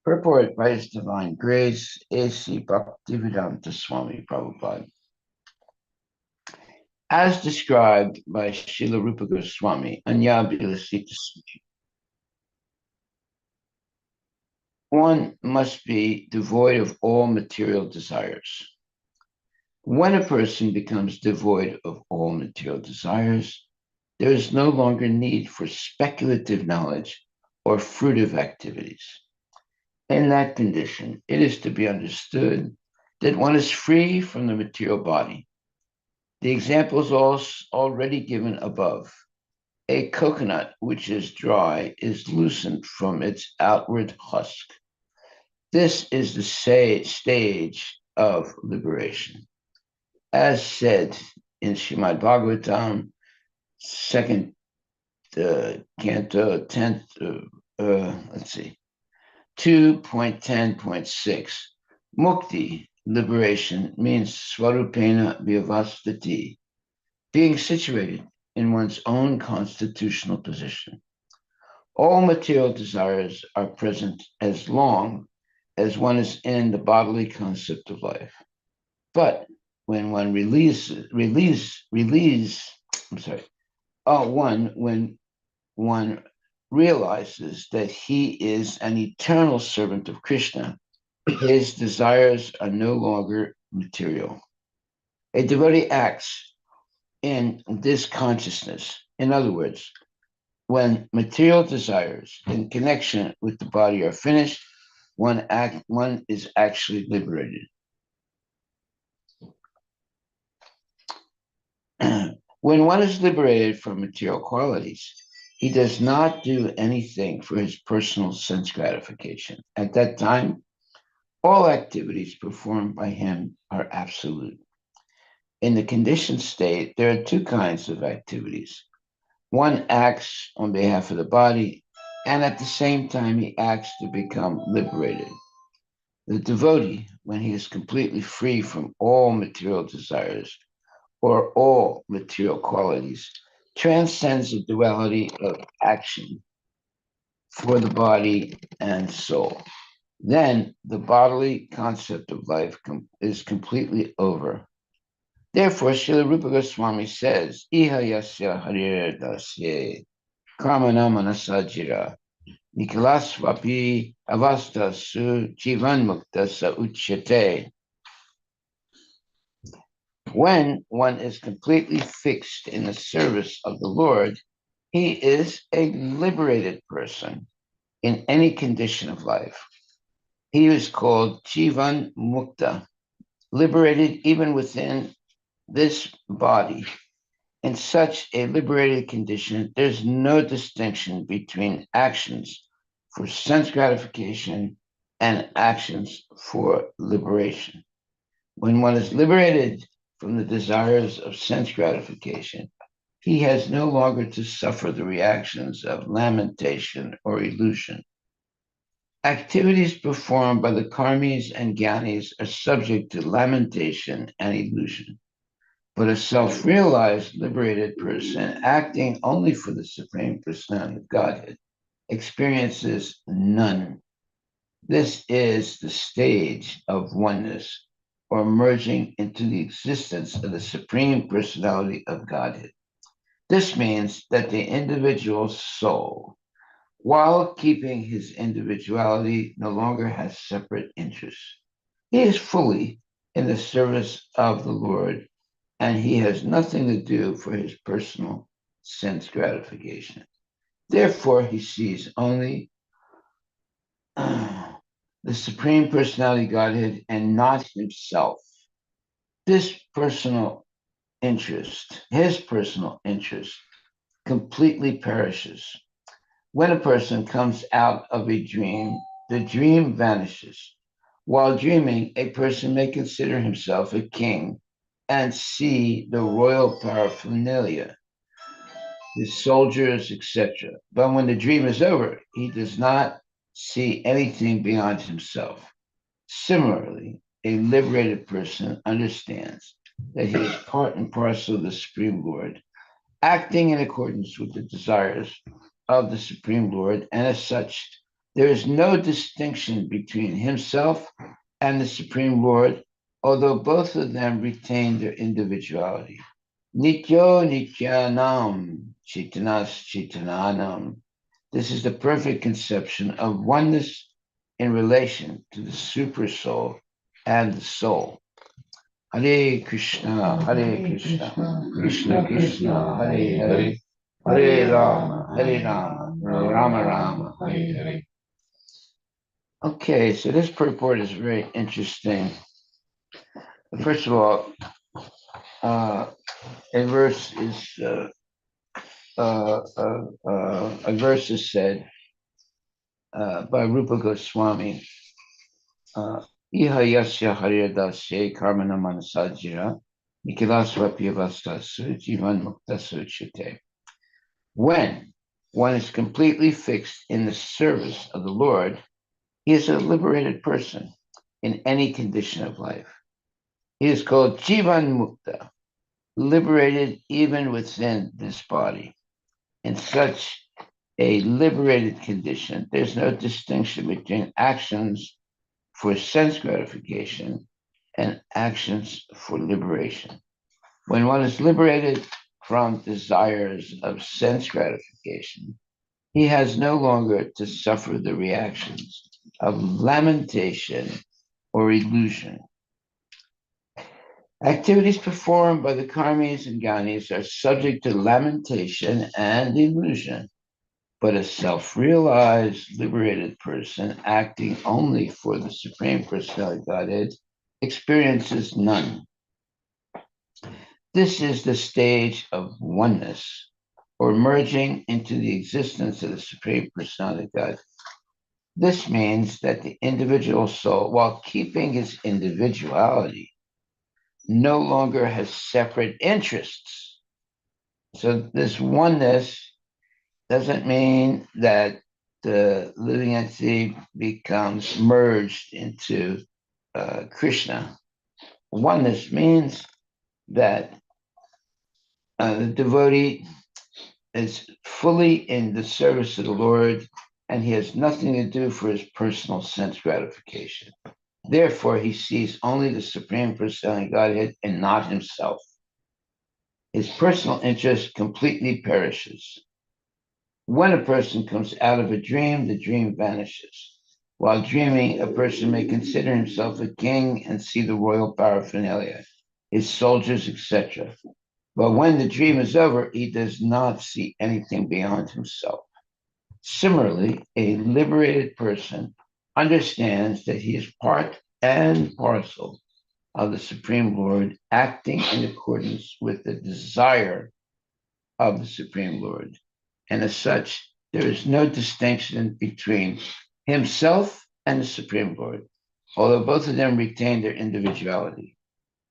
Purport by His Divine Grace, A.C. Bhaktivedanta Swami Prabhupada. As described by Srila Rupa Goswami, Anyabilasita Swami, one must be devoid of all material desires. When a person becomes devoid of all material desires, there is no longer need for speculative knowledge or fruitive activities. In that condition, it is to be understood that one is free from the material body. The examples already given above. A coconut which is dry is loosened from its outward husk. This is the stage of liberation. As said in Srimad Bhagavatam, second canto, 10th, 2.10.6. Mukti, liberation, means swarupena vyavastati, being situated in one's own constitutional position. All material desires are present as long as one is in the bodily concept of life. But when one when one realizes that he is an eternal servant of Krishna, his desires are no longer material. A devotee acts in this consciousness. In other words, when material desires in connection with the body are finished, one is actually liberated. When one is liberated from material qualities, he does not do anything for his personal sense gratification. At that time, all activities performed by him are absolute. In the conditioned state, there are two kinds of activities. One acts on behalf of the body, and at the same time, he acts to become liberated. The devotee, when he is completely free from all material desires or all material qualities, transcends the duality of action for the body and soul. Then the bodily concept of life is completely over. Therefore, Srila Rupa Goswami says, Iha yasya harir dasye karmanamana Nikalasvapi avasta su jivan mukta sa uchyate. When one is completely fixed in the service of the Lord, he is a liberated person in any condition of life. He is called jivan mukta, liberated even within this body. In such a liberated condition, there's no distinction between actions for sense gratification and actions for liberation. When one is liberated from the desires of sense gratification, he has no longer to suffer the reactions of lamentation or illusion. Activities performed by the karmis and gyanis are subject to lamentation and illusion. But a self-realized, liberated person acting only for the Supreme Personality of Godhead experiences none. This is the stage of oneness or merging into the existence of the Supreme Personality of Godhead. This means that the individual soul, while keeping his individuality, no longer has separate interests. He is fully in the service of the Lord, and he has nothing to do for his personal sense gratification. Therefore, he sees only the Supreme Personality Godhead and not himself. This personal his personal interest, completely perishes. When a person comes out of a dream, the dream vanishes. While dreaming, a person may consider himself a king and see the royal paraphernalia, his soldiers, etc. But when the dream is over, he does not see anything beyond himself. Similarly, a liberated person understands that he is part and parcel of the Supreme Lord, acting in accordance with the desires of the Supreme Lord, and as such, There is no distinction between himself and the Supreme Lord, although both of them retain their individuality. Nityo Nityanam Chitanas Chitananam. This is the perfect conception of oneness in relation to the super soul and the soul. Hare Krishna, Krishna Krishna, Hare Hare, Hare Rama, Rama Rama, Hare Hare. Okay, so this purport is very interesting. First of all, a verse is said by Rupa Goswami. Iha yasya haryadasya karmana manasajira nikilasvapyavastasu jivan muktasu chite. When one is completely fixed in the service of the Lord, he is a liberated person in any condition of life. He is called jivan mukta, liberated even within this body. In such a liberated condition, there's no distinction between actions for sense gratification and actions for liberation. When one is liberated from desires of sense gratification, he has no longer to suffer the reactions of lamentation or illusion. Activities performed by the karmis and gyanis are subject to lamentation and illusion, but a self-realized, liberated person acting only for the Supreme Personality of Godhead experiences none. This is the stage of oneness, or merging into the existence of the Supreme Personality of God. This means that the individual soul, while keeping his individuality, no longer has separate interests. So this oneness doesn't mean that the living entity becomes merged into Krishna. Oneness means that the devotee is fully in the service of the Lord, and he has nothing to do for his personal sense gratification. Therefore, he sees only the Supreme Personality of Godhead and not himself. His personal interest completely perishes. When a person comes out of a dream, the dream vanishes. While dreaming, a person may consider himself a king and see the royal paraphernalia, his soldiers, etc. But when the dream is over, he does not see anything beyond himself. Similarly, a liberated person understands that he is part and parcel of the Supreme Lord, acting in accordance with the desire of the Supreme Lord. And as such, there is no distinction between himself and the Supreme Lord, although both of them retain their individuality.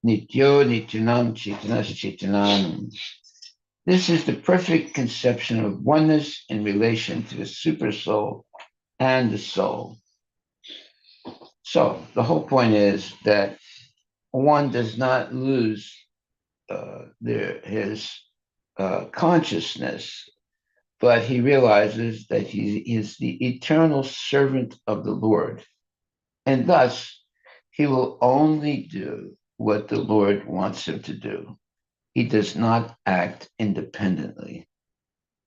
Nityo Nityanam Chitanas Chitanam. This is the perfect conception of oneness in relation to the super soul and the soul. So the whole point is that one does not lose his consciousness, but he realizes that he is the eternal servant of the Lord. And thus, he will only do what the Lord wants him to do. He does not act independently.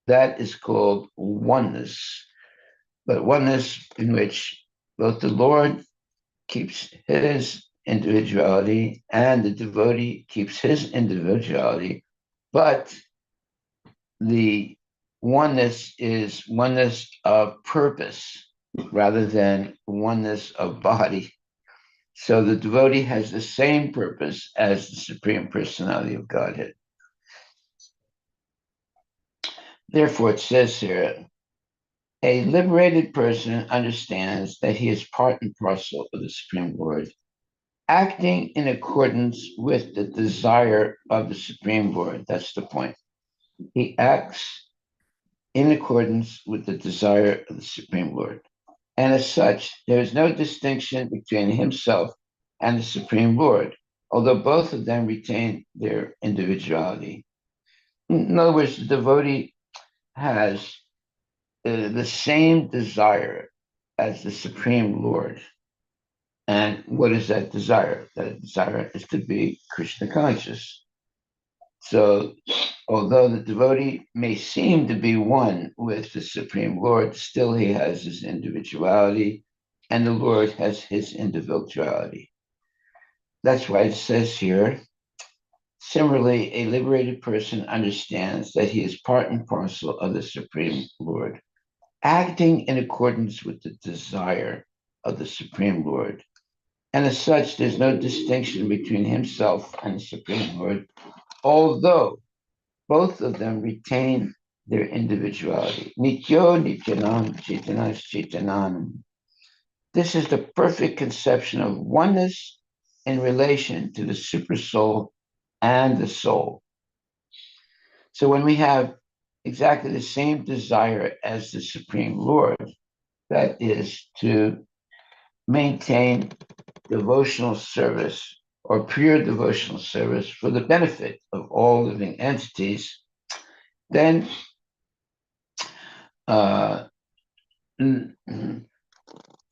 That is called oneness, but oneness in which both the Lord keeps his individuality and the devotee keeps his individuality, but the oneness is oneness of purpose rather than oneness of body. So the devotee has the same purpose as the Supreme Personality of Godhead. Therefore, it says here, a liberated person understands that he is part and parcel of the Supreme Lord, acting in accordance with the desire of the Supreme Lord. That's the point. He acts in accordance with the desire of the Supreme Lord. And as such, there is no distinction between himself and the Supreme Lord, although both of them retain their individuality. In other words, the devotee has the same desire as the Supreme Lord. And what is that desire? That desire is to be Krishna conscious. So, although the devotee may seem to be one with the Supreme Lord, still he has his individuality, and the Lord has his individuality. That's why it says here, similarly, a liberated person understands that he is part and parcel of the Supreme Lord, acting in accordance with the desire of the Supreme Lord. And as such, there's no distinction between himself and the Supreme Lord, although both of them retain their individuality. Nityo Nityanam Chaitanas Chaitananam. This is the perfect conception of oneness in relation to the supersoul and the soul. So when we have exactly the same desire as the Supreme Lord, that is to maintain devotional service or pure devotional service for the benefit of all living entities, then uh,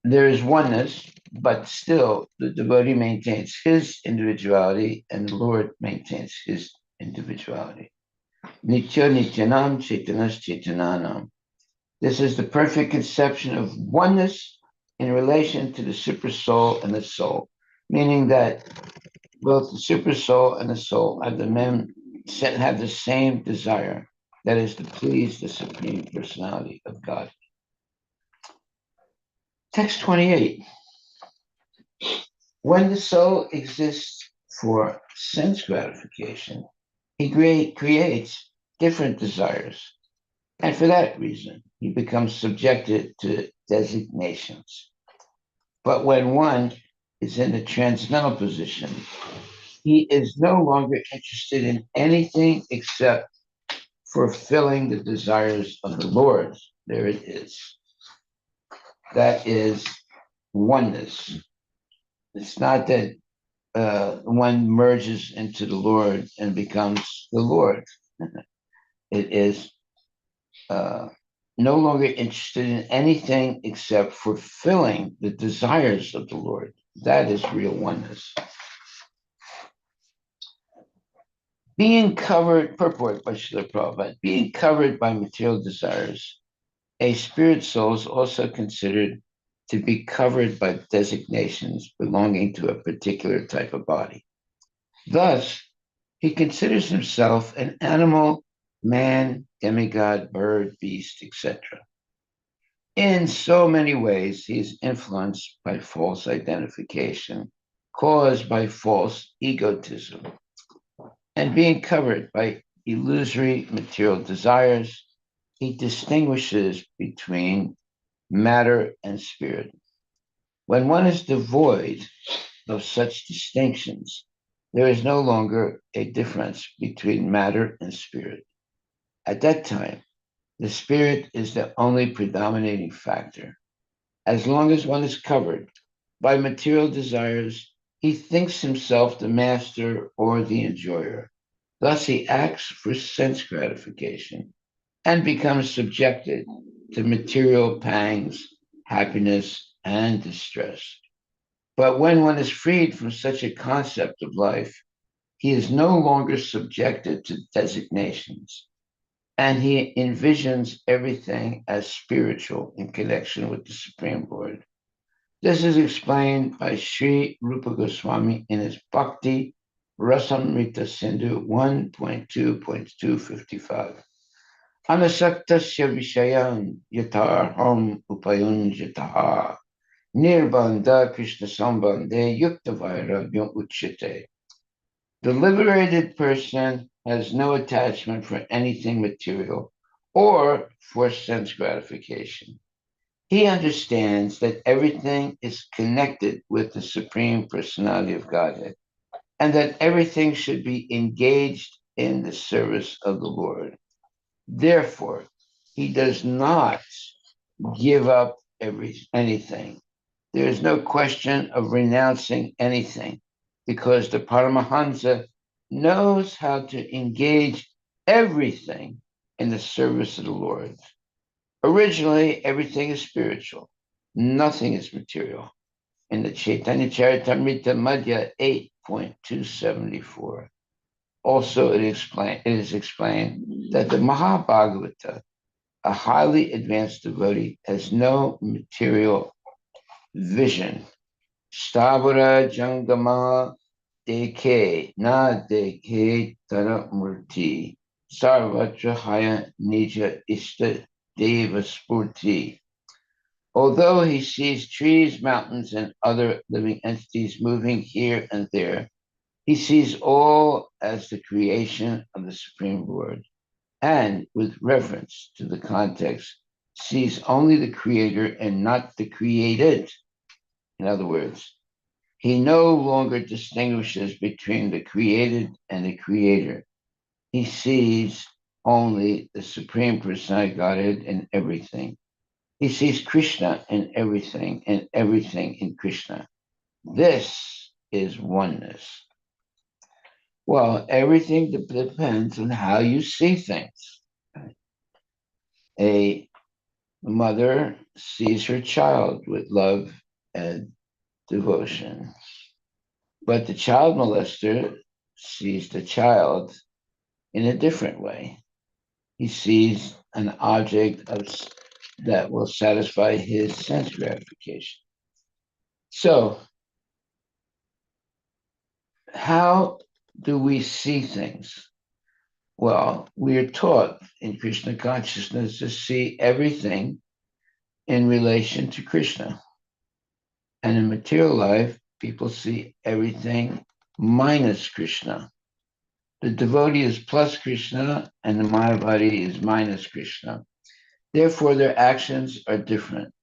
there is oneness, but still the devotee maintains his individuality and the Lord maintains his individuality. Nitya Nityanam Chaitanas Chaitananam. This is the perfect conception of oneness in relation to the super soul and the soul, meaning that both the super soul and the soul have the same desire, that is to please the Supreme Personality of God. Text 28. When the soul exists for sense gratification, he creates different desires. And for that reason, he becomes subjected to designations. But when one is in the transcendental position, he is no longer interested in anything except fulfilling the desires of the Lord. There it is. That is oneness. It's not that one merges into the Lord and becomes the Lord. It is no longer interested in anything except fulfilling the desires of the Lord. That is real oneness. Being covered, purport by Srila Prabhupada, being covered by material desires, a spirit soul is also considered to be covered by designations belonging to a particular type of body. Thus, he considers himself an animal, man, demigod, bird, beast, etc. In so many ways, he is influenced by false identification, caused by false egotism, and being covered by illusory material desires, he distinguishes between matter and spirit. When one is devoid of such distinctions, there is no longer a difference between matter and spirit. At that time, the spirit is the only predominating factor. As long as one is covered by material desires, he thinks himself the master or the enjoyer. Thus, he acts for sense gratification and becomes subjected to material pangs, happiness, and distress. But when one is freed from such a concept of life, he is no longer subjected to designations, and he envisions everything as spiritual in connection with the Supreme Lord. This is explained by Sri Rupa Goswami in his Bhakti Rasamrita Sindhu 1.2.255. Anasaktasya Vishayan Yatarham Upayunjataha Nirbandha Krishna Sambandhe Yukta Vairagyam Uchite. The liberated person has no attachment for anything material or for sense gratification. He understands that everything is connected with the Supreme Personality of Godhead and that everything should be engaged in the service of the Lord. Therefore, he does not give up anything. There is no question of renouncing anything because the Paramahansa knows how to engage everything in the service of the Lord. Originally, everything is spiritual, Nothing is material. In the Chaitanya Charitamrita Madhya 8.274, also it is explained that the Mahabhagavata, a highly advanced devotee, has no material vision. Stavara Jangama Deke Na Deke Taramurti Sarvatra Haya Nija Ista Deva Spurti. Although he sees trees, mountains, and other living entities moving here and there, he sees all as the creation of the Supreme Lord, and with reference to the context, sees only the creator and not the created. In other words, he no longer distinguishes between the created and the creator. He sees only the Supreme Personality Godhead in everything. He sees Krishna in everything and everything in Krishna. This is oneness. Well, everything depends on how you see things. A mother sees her child with love and devotion, but the child molester sees the child in a different way. He sees an object that will satisfy his sense gratification. So, how do we see things? Well, we are taught in Krishna consciousness to see everything in relation to Krishna. And in material life, people see everything minus Krishna. The devotee is plus Krishna, and the Mayavadi is minus Krishna. Therefore, their actions are different.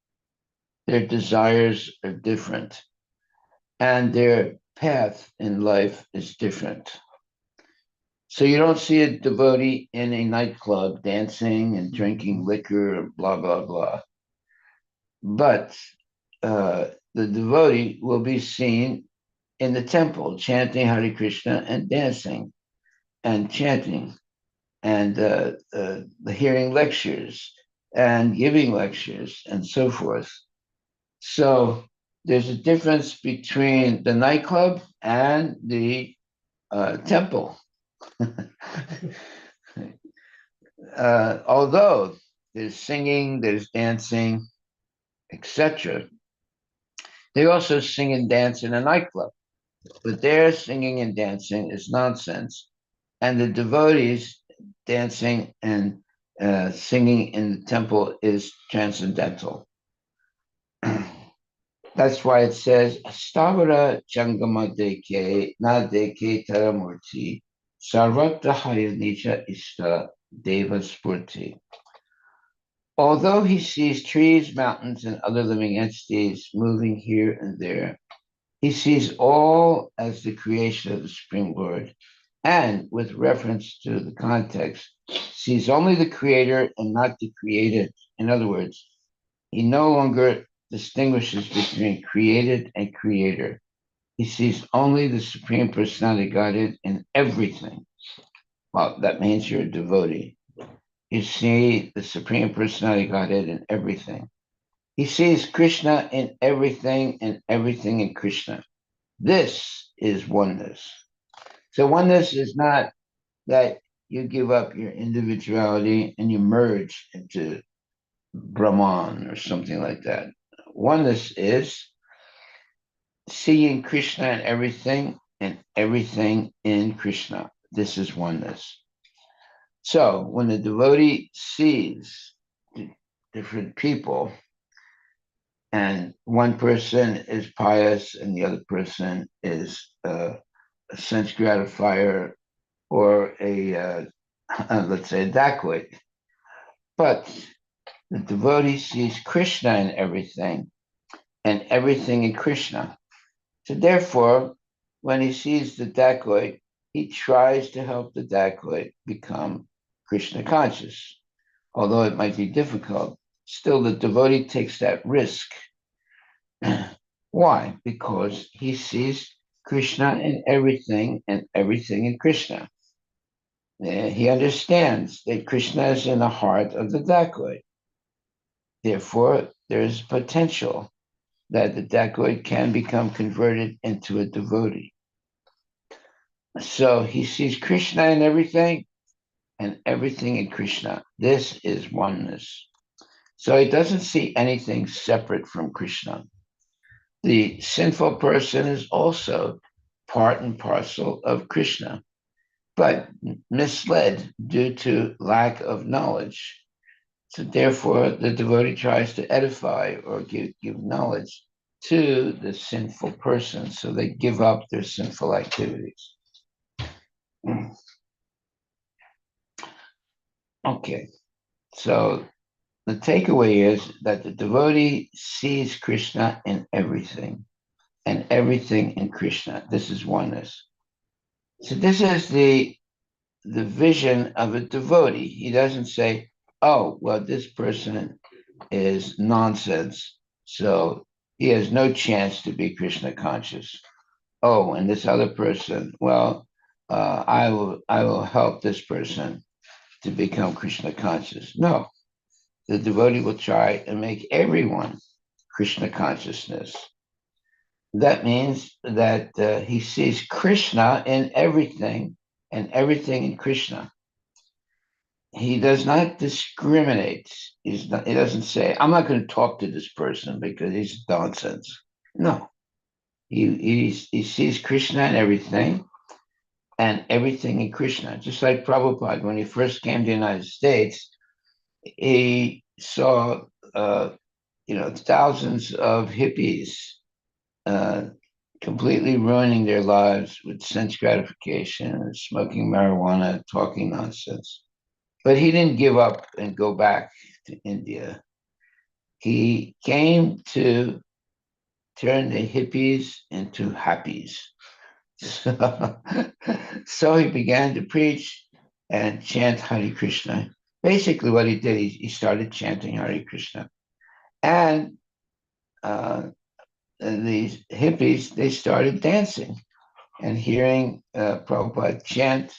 Their desires are different. And their path in life is different. So you don't see a devotee in a nightclub dancing and drinking liquor, blah, blah, blah. But the devotee will be seen in the temple chanting Hare Krishna and dancing and chanting and hearing lectures and giving lectures and so forth. So there's a difference between the nightclub and the temple. Although there's singing, there's dancing, etc., they also sing and dance in a nightclub. But their singing and dancing is nonsense. And the devotees dancing and singing in the temple is transcendental. That's why it says, Stavara Jangama Deke Na Deke Taramurti Sarvatra Hayanija Ista Deva Spurti. Although he sees trees, mountains, and other living entities moving here and there, he sees all as the creation of the Supreme Lord, and with reference to the context, sees only the creator and not the created. In other words, he no longer distinguishes between created and creator. He sees only the Supreme Personality Godhead in everything. Well, that means you're a devotee. You see the Supreme Personality Godhead in everything. He sees Krishna in everything and everything in Krishna. This is oneness. So oneness is not that you give up your individuality and you merge into Brahman or something like that. Oneness is seeing Krishna in everything and everything in Krishna. This is oneness. So when the devotee sees different people, and one person is pious and the other person is a sense gratifier or let's say, a dacoit. But the devotee sees Krishna in everything and everything in Krishna. So therefore, when he sees the dacoit, he tries to help the dacoit become Krishna conscious. Although it might be difficult, still the devotee takes that risk. Why? Because he sees Krishna in everything and everything in Krishna. He understands that Krishna is in the heart of the dacoit. Therefore, there is potential that the dacoit can become converted into a devotee. So he sees Krishna in everything and everything in Krishna. This is oneness. So he doesn't see anything separate from Krishna. The sinful person is also part and parcel of Krishna, but misled due to lack of knowledge. So therefore, the devotee tries to edify or give knowledge to the sinful person, so they give up their sinful activities. Okay, so the takeaway is that the devotee sees Krishna in everything and everything in Krishna. This is oneness. So this is the vision of a devotee. He doesn't say, oh, well, this person is nonsense, so he has no chance to be Krishna conscious. Oh, and this other person, well, I will help this person to become Krishna conscious. No, the devotee will try and make everyone Krishna consciousness. That means that he sees Krishna in everything and everything in Krishna. He does not discriminate. He doesn't say, I'm not going to talk to this person because he's nonsense. No, he sees Krishna in everything and everything in Krishna. Just like Prabhupada, when he first came to the United States, he saw thousands of hippies uh, completely ruining their lives with sense gratification, smoking marijuana, talking nonsense. But he didn't give up and go back to India. He came to turn the hippies into happies. So, so he began to preach and chant Hare Krishna. Basically, what he did, he started chanting Hare Krishna. And these hippies, they started dancing and hearing Prabhupada chant,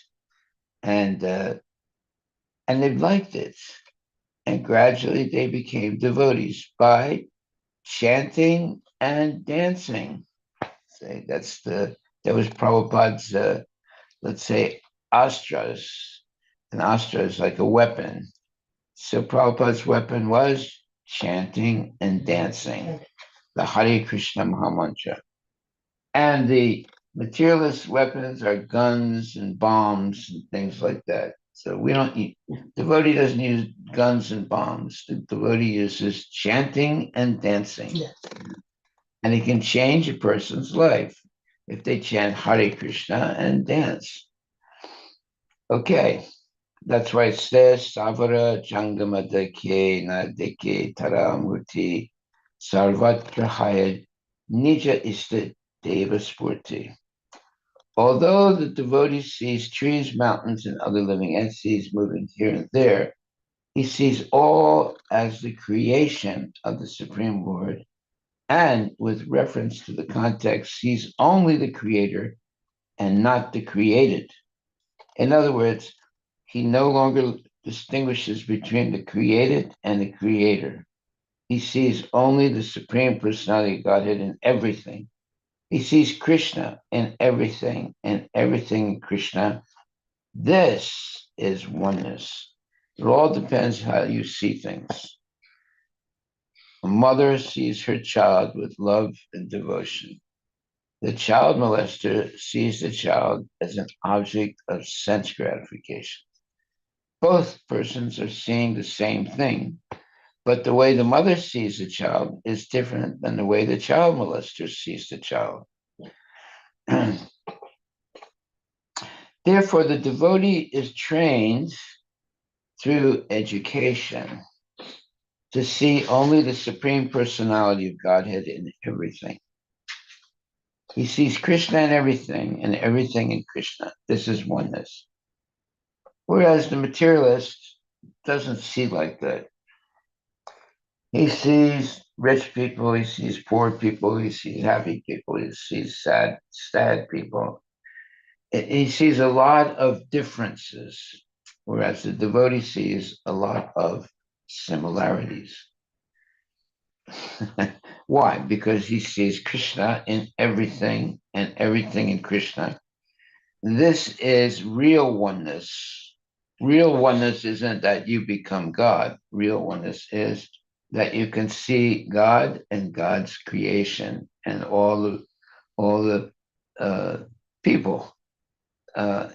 and they liked it. And gradually they became devotees by chanting and dancing. Say that was Prabhupada's let's say astras. An astra is like a weapon. So Prabhupada's weapon was chanting and dancing, the Hare Krishna Mahamantra. And the materialist weapons are guns and bombs and things like that. So we don't devotee doesn't use guns and bombs. The devotee uses chanting and dancing. Yes. And it can change a person's life if they chant Hare Krishna and dance. Okay, that's why it says Savara Jangama Deke Na Deke Taramurti Sarvatra Hayad Nija Ista Deva Spurti. Although the devotee sees trees, mountains, and other living entities moving here and there, he sees all as the creation of the Supreme Lord, and with reference to the context, sees only the creator and not the created. In other words, he no longer distinguishes between the created and the creator. He sees only the Supreme Personality of Godhead in everything. He sees Krishna in everything and everything in Krishna. This is oneness. It all depends how you see things. A mother sees her child with love and devotion. The child molester sees the child as an object of sense gratification. Both persons are seeing the same thing, but the way the mother sees the child is different than the way the child molester sees the child. Therefore, the devotee is trained through education to see only the Supreme Personality of Godhead in everything. He sees Krishna in everything and everything in Krishna. This is oneness. Whereas the materialist doesn't see like that. He sees rich people, he sees poor people, he sees happy people, he sees sad people. He sees a lot of differences, whereas the devotee sees a lot of similarities. Why? Because he sees Krishna in everything and everything in Krishna. This is real oneness. Real oneness isn't that you become God. Real oneness is that you can see God and God's creation and all the uh, people.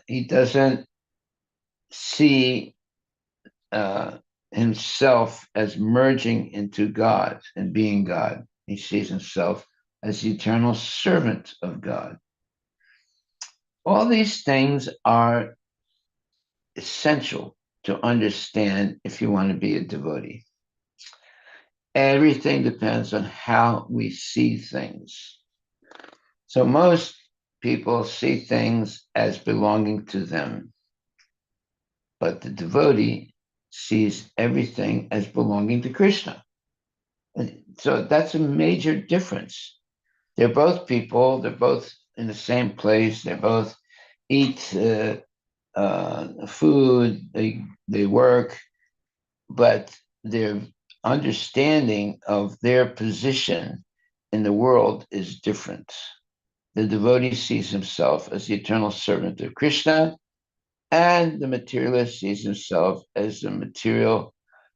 He doesn't see uh, himself as merging into God and being God. He sees himself as the eternal servant of God. All these things are essential to understand if you want to be a devotee. Everything depends on how we see things. So most people see things as belonging to them, but the devotee sees everything as belonging to Krishna. And so that's a major difference. They're both people, they're both in the same place, they both eat food, they work, but their understanding of their position in the world is different. The devotee sees himself as the eternal servant of Krishna, and the materialist sees himself as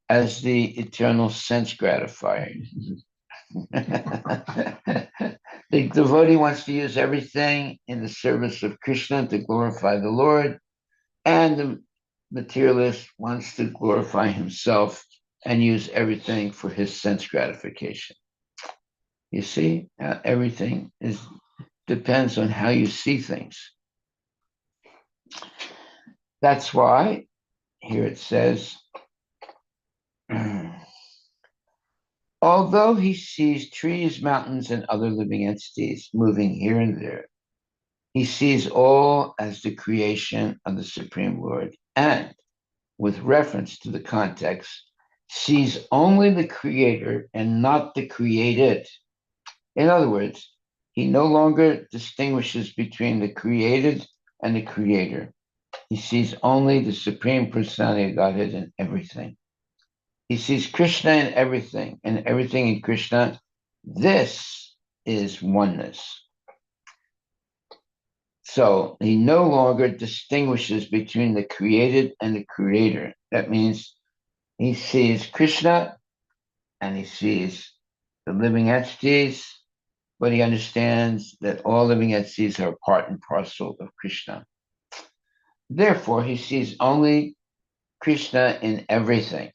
as the eternal sense gratifier. The devotee wants to use everything in the service of Krishna to glorify the Lord, and the materialist wants to glorify himself and use everything for his sense gratification. You see, everything depends on how you see things. That's why here it says, although he sees trees, mountains, and other living entities moving here and there, he sees all as the creation of the Supreme Lord, and with reference to the context, sees only the creator and not the created. In other words, he no longer distinguishes between the created and the creator. He sees only the Supreme Personality of Godhead in everything. He sees Krishna in everything, and everything in Krishna. This is oneness. So he no longer distinguishes between the created and the creator. That means he sees Krishna and he sees the living entities, but he understands that all living entities are part and parcel of Krishna. Therefore, he sees only Krishna in everything,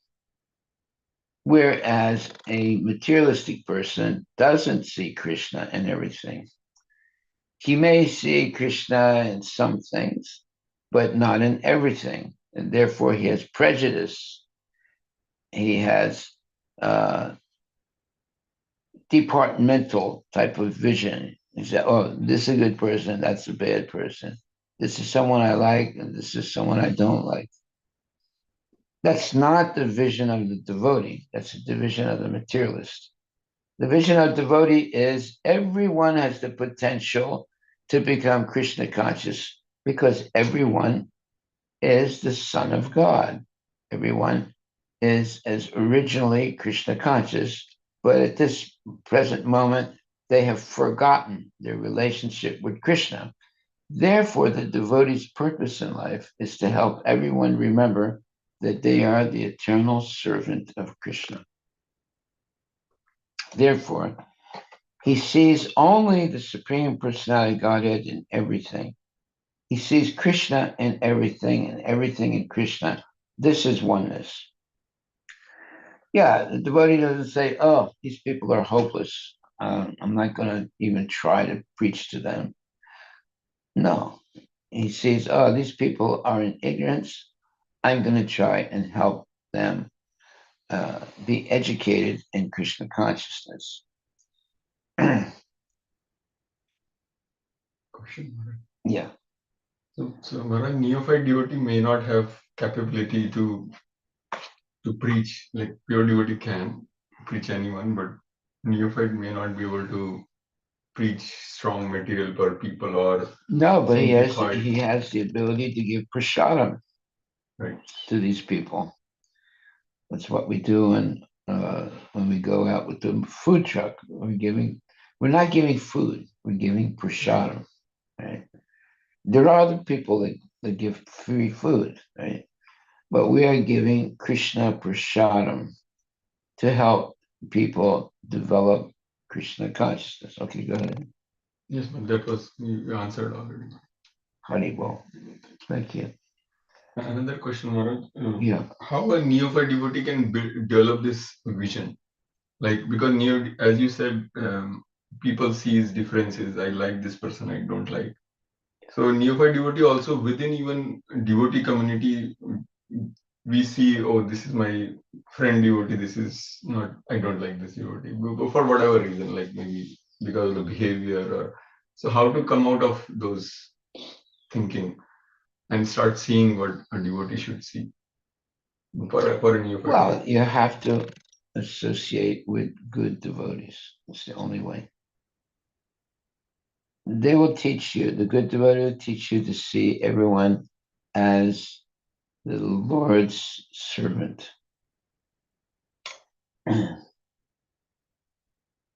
whereas a materialistic person doesn't see Krishna in everything. He may see Krishna in some things, but not in everything. And therefore, he has prejudice. He has departmental type of vision. He said, oh, this is a good person, that's a bad person. This is someone I like, and this is someone I don't like. That's not the vision of the devotee. That's the division of the materialist. The vision of devotee is everyone has the potential to become Krishna conscious because everyone is the son of God. Everyone is as originally Krishna conscious, but at this present moment, they have forgotten their relationship with Krishna. Therefore, the devotee's purpose in life is to help everyone remember that they are the eternal servant of Krishna. Therefore, he sees only the Supreme Personality Godhead in everything. He sees Krishna in everything and everything in Krishna. This is oneness. Yeah, the devotee doesn't say, oh, these people are hopeless. I'm not going to even try to preach to them. No, he sees, oh, these people are in ignorance. I'm going to try and help them be educated in Krishna consciousness. Question. Yeah. So Maharaj, neophyte devotee may not have capability to preach, like pure devotee can preach anyone, but neophyte may not be able to preach strong material per people or No, but simplified. he has the ability to give prasadam Right. to these people. That's what we do in when we go out with the food truck. We're not giving food. We're giving prasadam, right? There are other people that give free food, right? But we are giving Krishna prasadam to help people develop Krishna consciousness. Okay, go ahead. Yes, but that was you answered already. Haribol. Thank you. Another question, Maharaj. Yeah. How a neophyte devotee can develop this vision? Like, because as you said, people sees differences. I like this person, I don't like. So neophyte devotee also within even devotee community, we see, oh, this is my friend devotee. This is not. I don't like this devotee for whatever reason, like maybe because of the behavior or. So how to come out of those thinking and start seeing what a devotee should see for a neophyte? Well, you have to associate with good devotees. It's the only way. They will teach you, the good devotee will teach you to see everyone as the Lord's servant.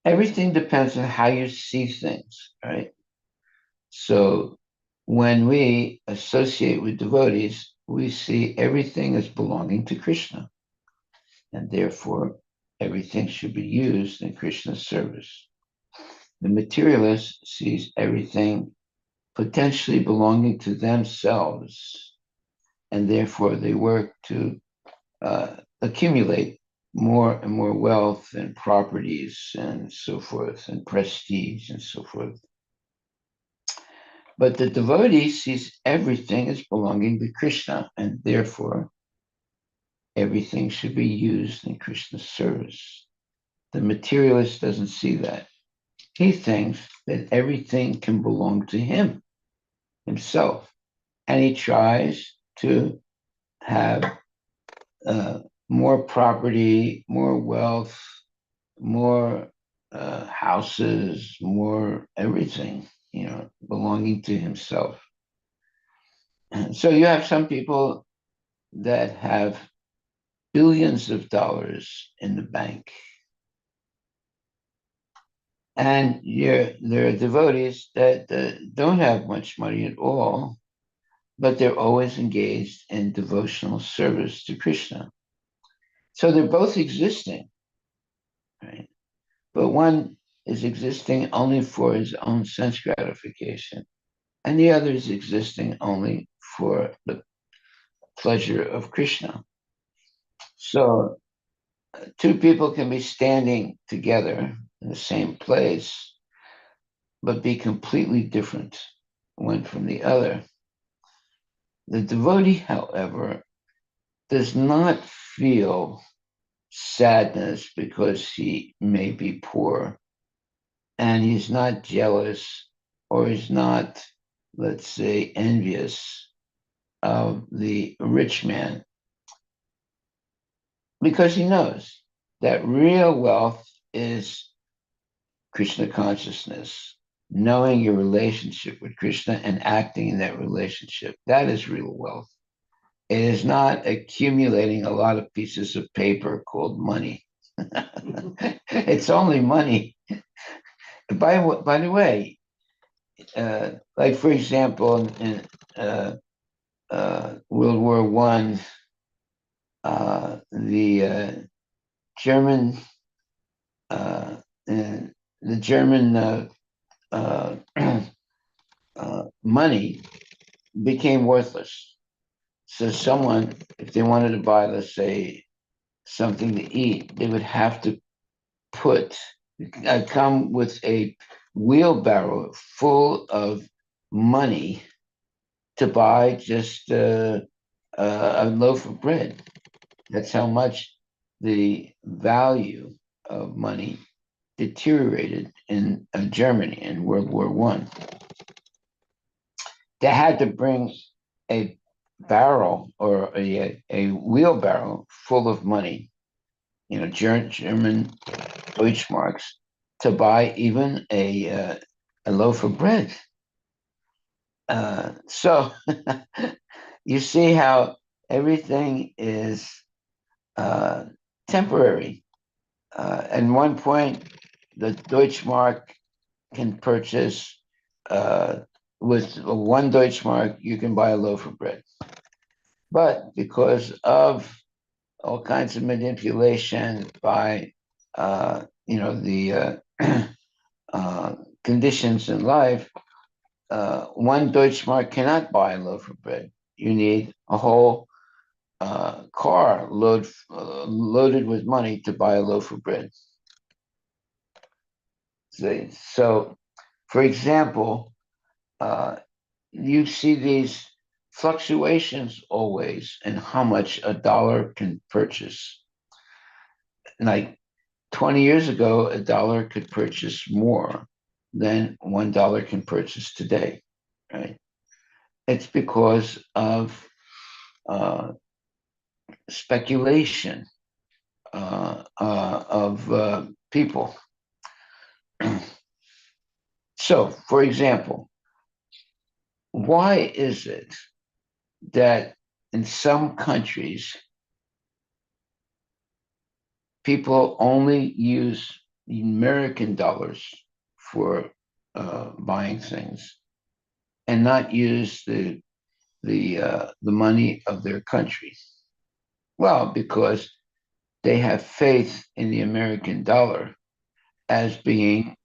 Everything depends on how you see things, right? So when we associate with devotees, we see everything as belonging to Krishna, and therefore everything should be used in Krishna's service. The materialist sees everything potentially belonging to themselves, and therefore they work to accumulate more and more wealth and properties and so forth, and prestige and so forth. But the devotee sees everything as belonging to Krishna, and therefore everything should be used in Krishna's service. The materialist doesn't see that. He thinks that everything can belong to himself, and he tries to have more property, more wealth, more houses, more everything, belonging to himself. And so you have some people that have billions of dollars in the bank. And there are devotees that don't have much money at all, but they're always engaged in devotional service to Krishna. So they're both existing, right? But one is existing only for his own sense gratification, and the other is existing only for the pleasure of Krishna. So two people can be standing together in the same place, but be completely different one from the other. The devotee, however, does not feel sadness because he may be poor, and he's not jealous, or he's not, let's say, envious of the rich man, because he knows that real wealth is Krishna consciousness, knowing your relationship with Krishna and acting in that relationship. That is real wealth. It is not accumulating a lot of pieces of paper called money. It's only money. By the way, like for example, in World War One, the German the German uh, money became worthless. So someone, if they wanted to buy, let's say, something to eat, they would have to come with a wheelbarrow full of money to buy just a loaf of bread. That's how much the value of money deteriorated in Germany in World War One. They had to bring a barrel or a wheelbarrow full of money, German Deutschmarks, to buy even a loaf of bread. So you see how everything is temporary. At one point, the Deutschmark can purchase, with 1 Deutschmark, you can buy a loaf of bread. But because of all kinds of manipulation by, the conditions in life, 1 Deutschmark cannot buy a loaf of bread. You need a whole car loaded with money to buy a loaf of bread. So, for example, you see these fluctuations always in how much a dollar can purchase. Like 20 years ago, a dollar could purchase more than $1 can purchase today, right? It's because of speculation of people. So, for example, why is it that in some countries people only use the American dollars for buying things and not use the money of their country? Well, because they have faith in the American dollar as being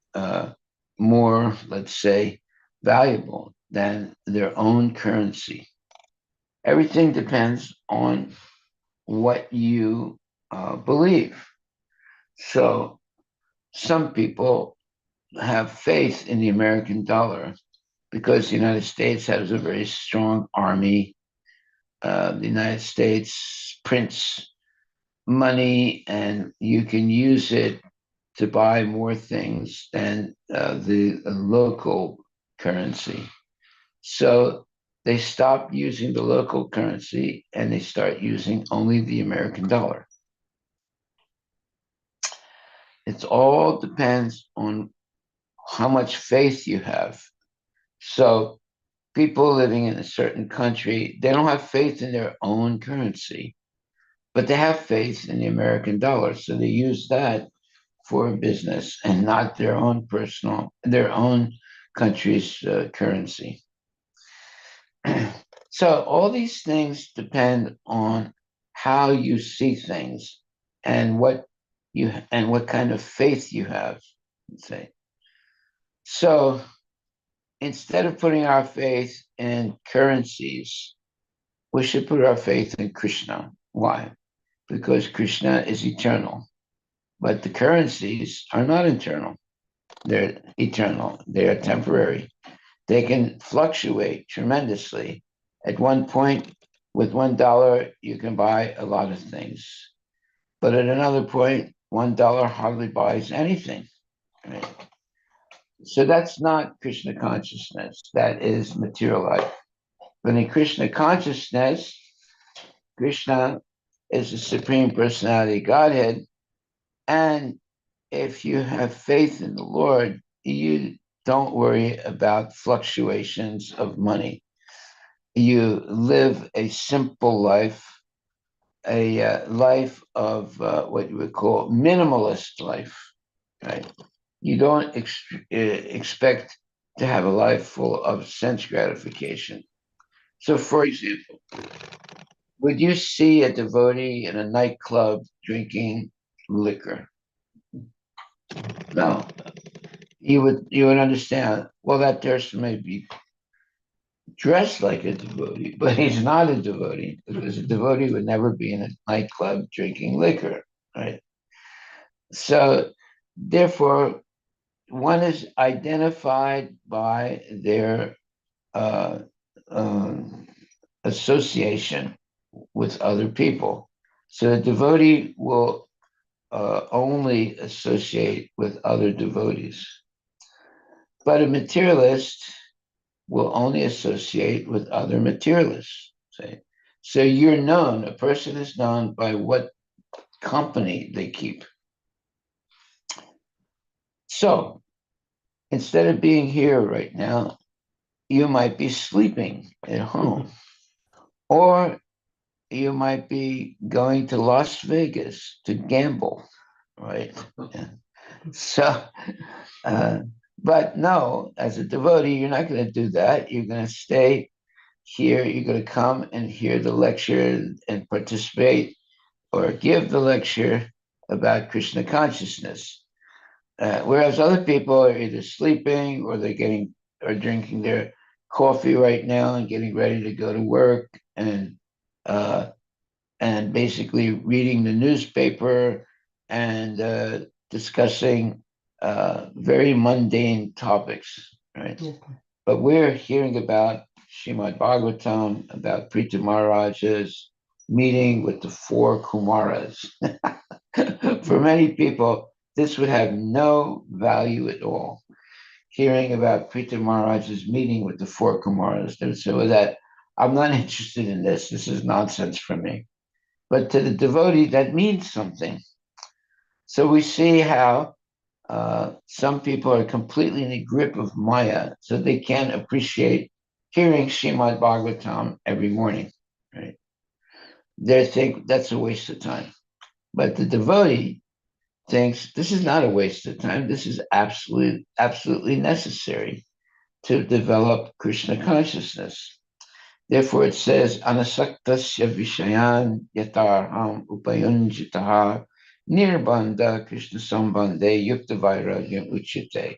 more, let's say, valuable than their own currency. Everything depends on what you believe. So some people have faith in the American dollar because the United States has a very strong army. The United States prints money and you can use it to buy more things than the local currency. So they stop using the local currency and they start using only the American dollar. It all depends on how much faith you have. So people living in a certain country, they don't have faith in their own currency, but they have faith in the American dollar. So they use that for business and not their own country's currency. So all these things depend on how you see things and what kind of faith you have. Say so. Instead of putting our faith in currencies, we should put our faith in Krishna. Why? Because Krishna is eternal, but the currencies are not eternal. They're eternal. They are temporary. They can fluctuate tremendously. At one point, with $1, you can buy a lot of things. But at another point, $1 hardly buys anything. Right? So that's not Krishna consciousness. That is material life. But in Krishna consciousness, Krishna is the Supreme Personality of Godhead. And if you have faith in the Lord, you don't worry about fluctuations of money. You live a simple life, a life of what you would call minimalist life, right? You don't expect to have a life full of sense gratification. So, for example, would you see a devotee in a nightclub drinking liquor? No. You would understand. Well, that person may be dressed like a devotee, but he's not a devotee because a devotee would never be in a nightclub drinking liquor, right? So, therefore, one is identified by their uh, um, association with other people. So, a devotee will only associate with other devotees, but a materialist will only associate with other materialists. Say. So you're known, a person is known by what company they keep. So instead of being here right now, you might be sleeping at home, or you might be going to Las Vegas to gamble, right? Yeah. So, but no, as a devotee, you're not going to do that. You're going to stay here. You're going to come and hear the lecture and participate or give the lecture about Krishna consciousness. Whereas other people are either sleeping or they're getting or drinking their coffee right now and getting ready to go to work uh, and basically reading the newspaper and discussing very mundane topics, right? Okay. But we're hearing about Srimad Bhagavatam, about Prita Maharaj's meeting with the four Kumaras. For many people, this would have no value at all. Hearing about Prita Maharaj's meeting with the four Kumaras, they would say, well, that I'm not interested in this. This is nonsense for me. But to the devotee, that means something. So we see how some people are completely in the grip of Maya, so they can't appreciate hearing Srimad Bhagavatam every morning. Right? They think that's a waste of time. But the devotee thinks this is not a waste of time. This is absolutely necessary to develop Krishna consciousness. Therefore, it says, Anasaktasya Vishayan Yatarham Upayunjitaha Nirbanda Krishna Sambande Yukta Vairagya Uchite.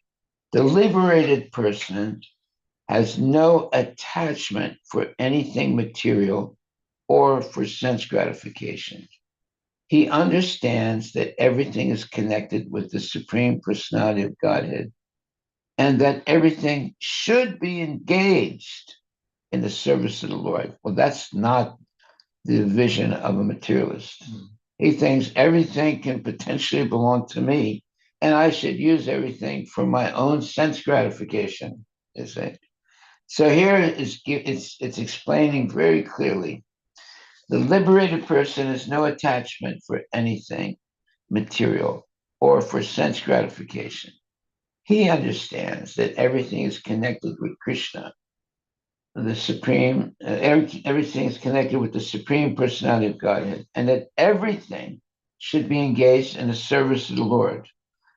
The liberated person has no attachment for anything material or for sense gratification. He understands that everything is connected with the Supreme Personality of Godhead and that everything should be engaged in the service of the Lord. Well, that's not the vision of a materialist. He thinks everything can potentially belong to me, and I should use everything for my own sense gratification. You see? So here it's explaining very clearly. The liberated person has no attachment for anything material or for sense gratification. He understands that everything is connected with Krishna, the supreme, everything is connected with the supreme personality of Godhead, and that everything should be engaged in the service of the Lord.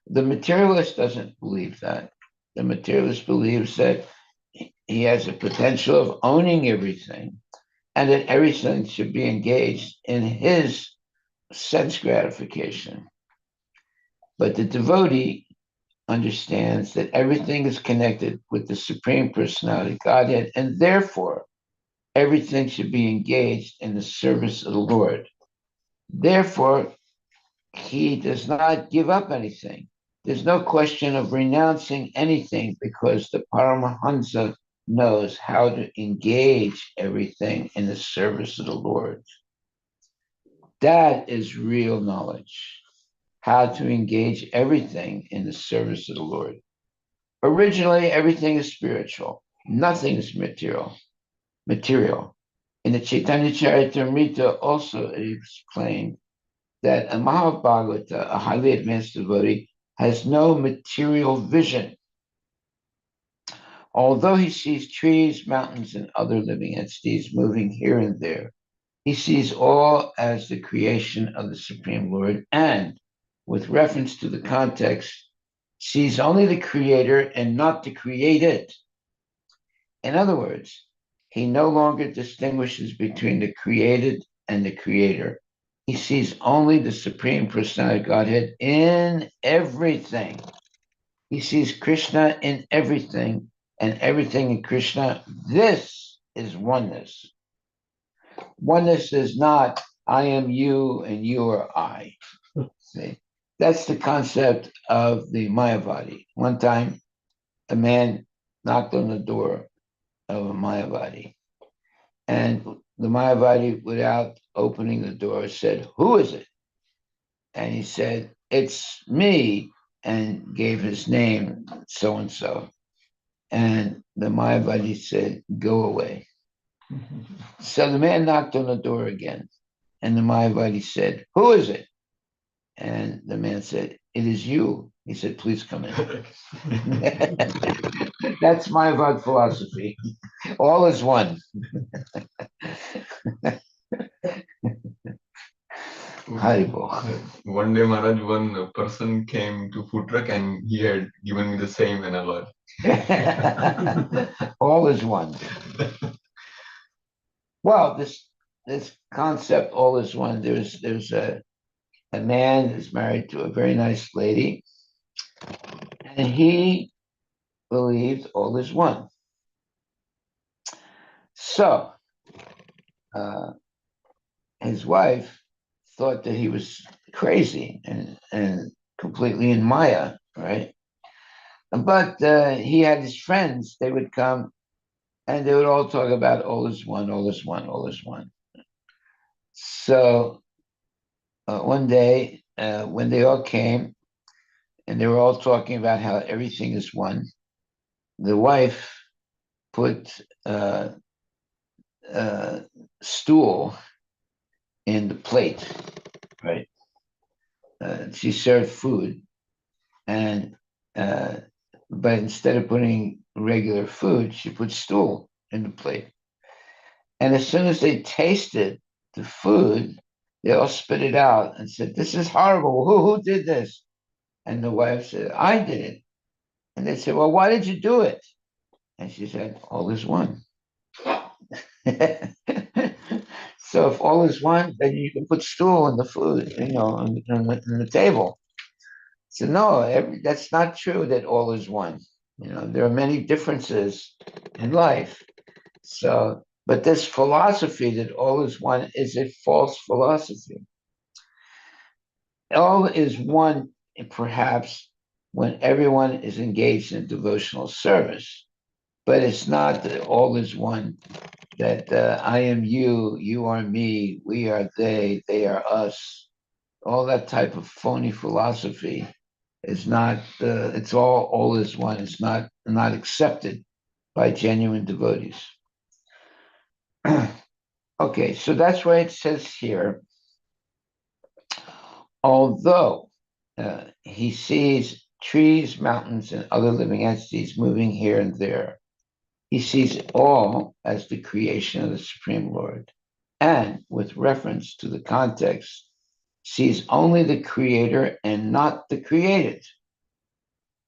The materialist doesn't believe that. The materialist believes that he has a potential of owning everything and that everything should be engaged in his sense gratification. But the devotee understands that everything is connected with the Supreme Personality, Godhead, and therefore everything should be engaged in the service of the Lord. Therefore, he does not give up anything. There's no question of renouncing anything because the Paramahansa knows how to engage everything in the service of the Lord. That is real knowledge, how to engage everything in the service of the Lord. Originally, everything is spiritual. Nothing is material. In the Chaitanya Charitamrita also it is explained that a Mahabhagavata, a highly advanced devotee, has no material vision. Although he sees trees, mountains, and other living entities moving here and there, he sees all as the creation of the Supreme Lord and, with reference to the context, sees only the creator and not the created. In other words, he no longer distinguishes between the created and the creator. He sees only the Supreme Personality of Godhead in everything. He sees Krishna in everything and everything in Krishna. This is oneness. Oneness is not, I am you and you are I. See? That's the concept of the Mayavadi. One time, a man knocked on the door of a Mayavadi. And the Mayavadi, without opening the door, said, "Who is it?" And he said, "It's me," and gave his name, so and so. And the Mayavadi said, "Go away." So the man knocked on the door again. And the Mayavadi said, "Who is it?" And the man said, "It is you." He said, "Please come in." That's Mayavad philosophy. All is one. Haribo. One day, Maharaj, one person came to food truck and he had given me the same analogy. All is one. Well, this concept, all is one. There's a man who's married to a very nice lady, and he believed all is one. So his wife thought that he was crazy and completely in Maya, right? But he had his friends, they would come and they would all talk about all is one, all is one, all is one. So one day, when they all came and they were all talking about how everything is one, the wife put stool in the plate, right? She served food, and but instead of putting regular food, she put stool in the plate. And as soon as they tasted the food, they all spit it out and said, "This is horrible. Who did this?" And the wife said, "I did it." And they said, "Well, why did you do it?" And she said, "All is one." So if all is one, then you can put stool in the food, on the table. So no, that's not true that all is one. There are many differences in life. So, but this philosophy that all is one is a false philosophy. All is one, perhaps, when everyone is engaged in devotional service, but it's not that all is one, that I am you, you are me, we are they are us. All that type of phony philosophy is not, it's all is one. It's not accepted by genuine devotees. Okay, so that's why it says here, although he sees trees, mountains, and other living entities moving here and there, he sees it all as the creation of the Supreme Lord. And with reference to the context, sees only the creator and not the created.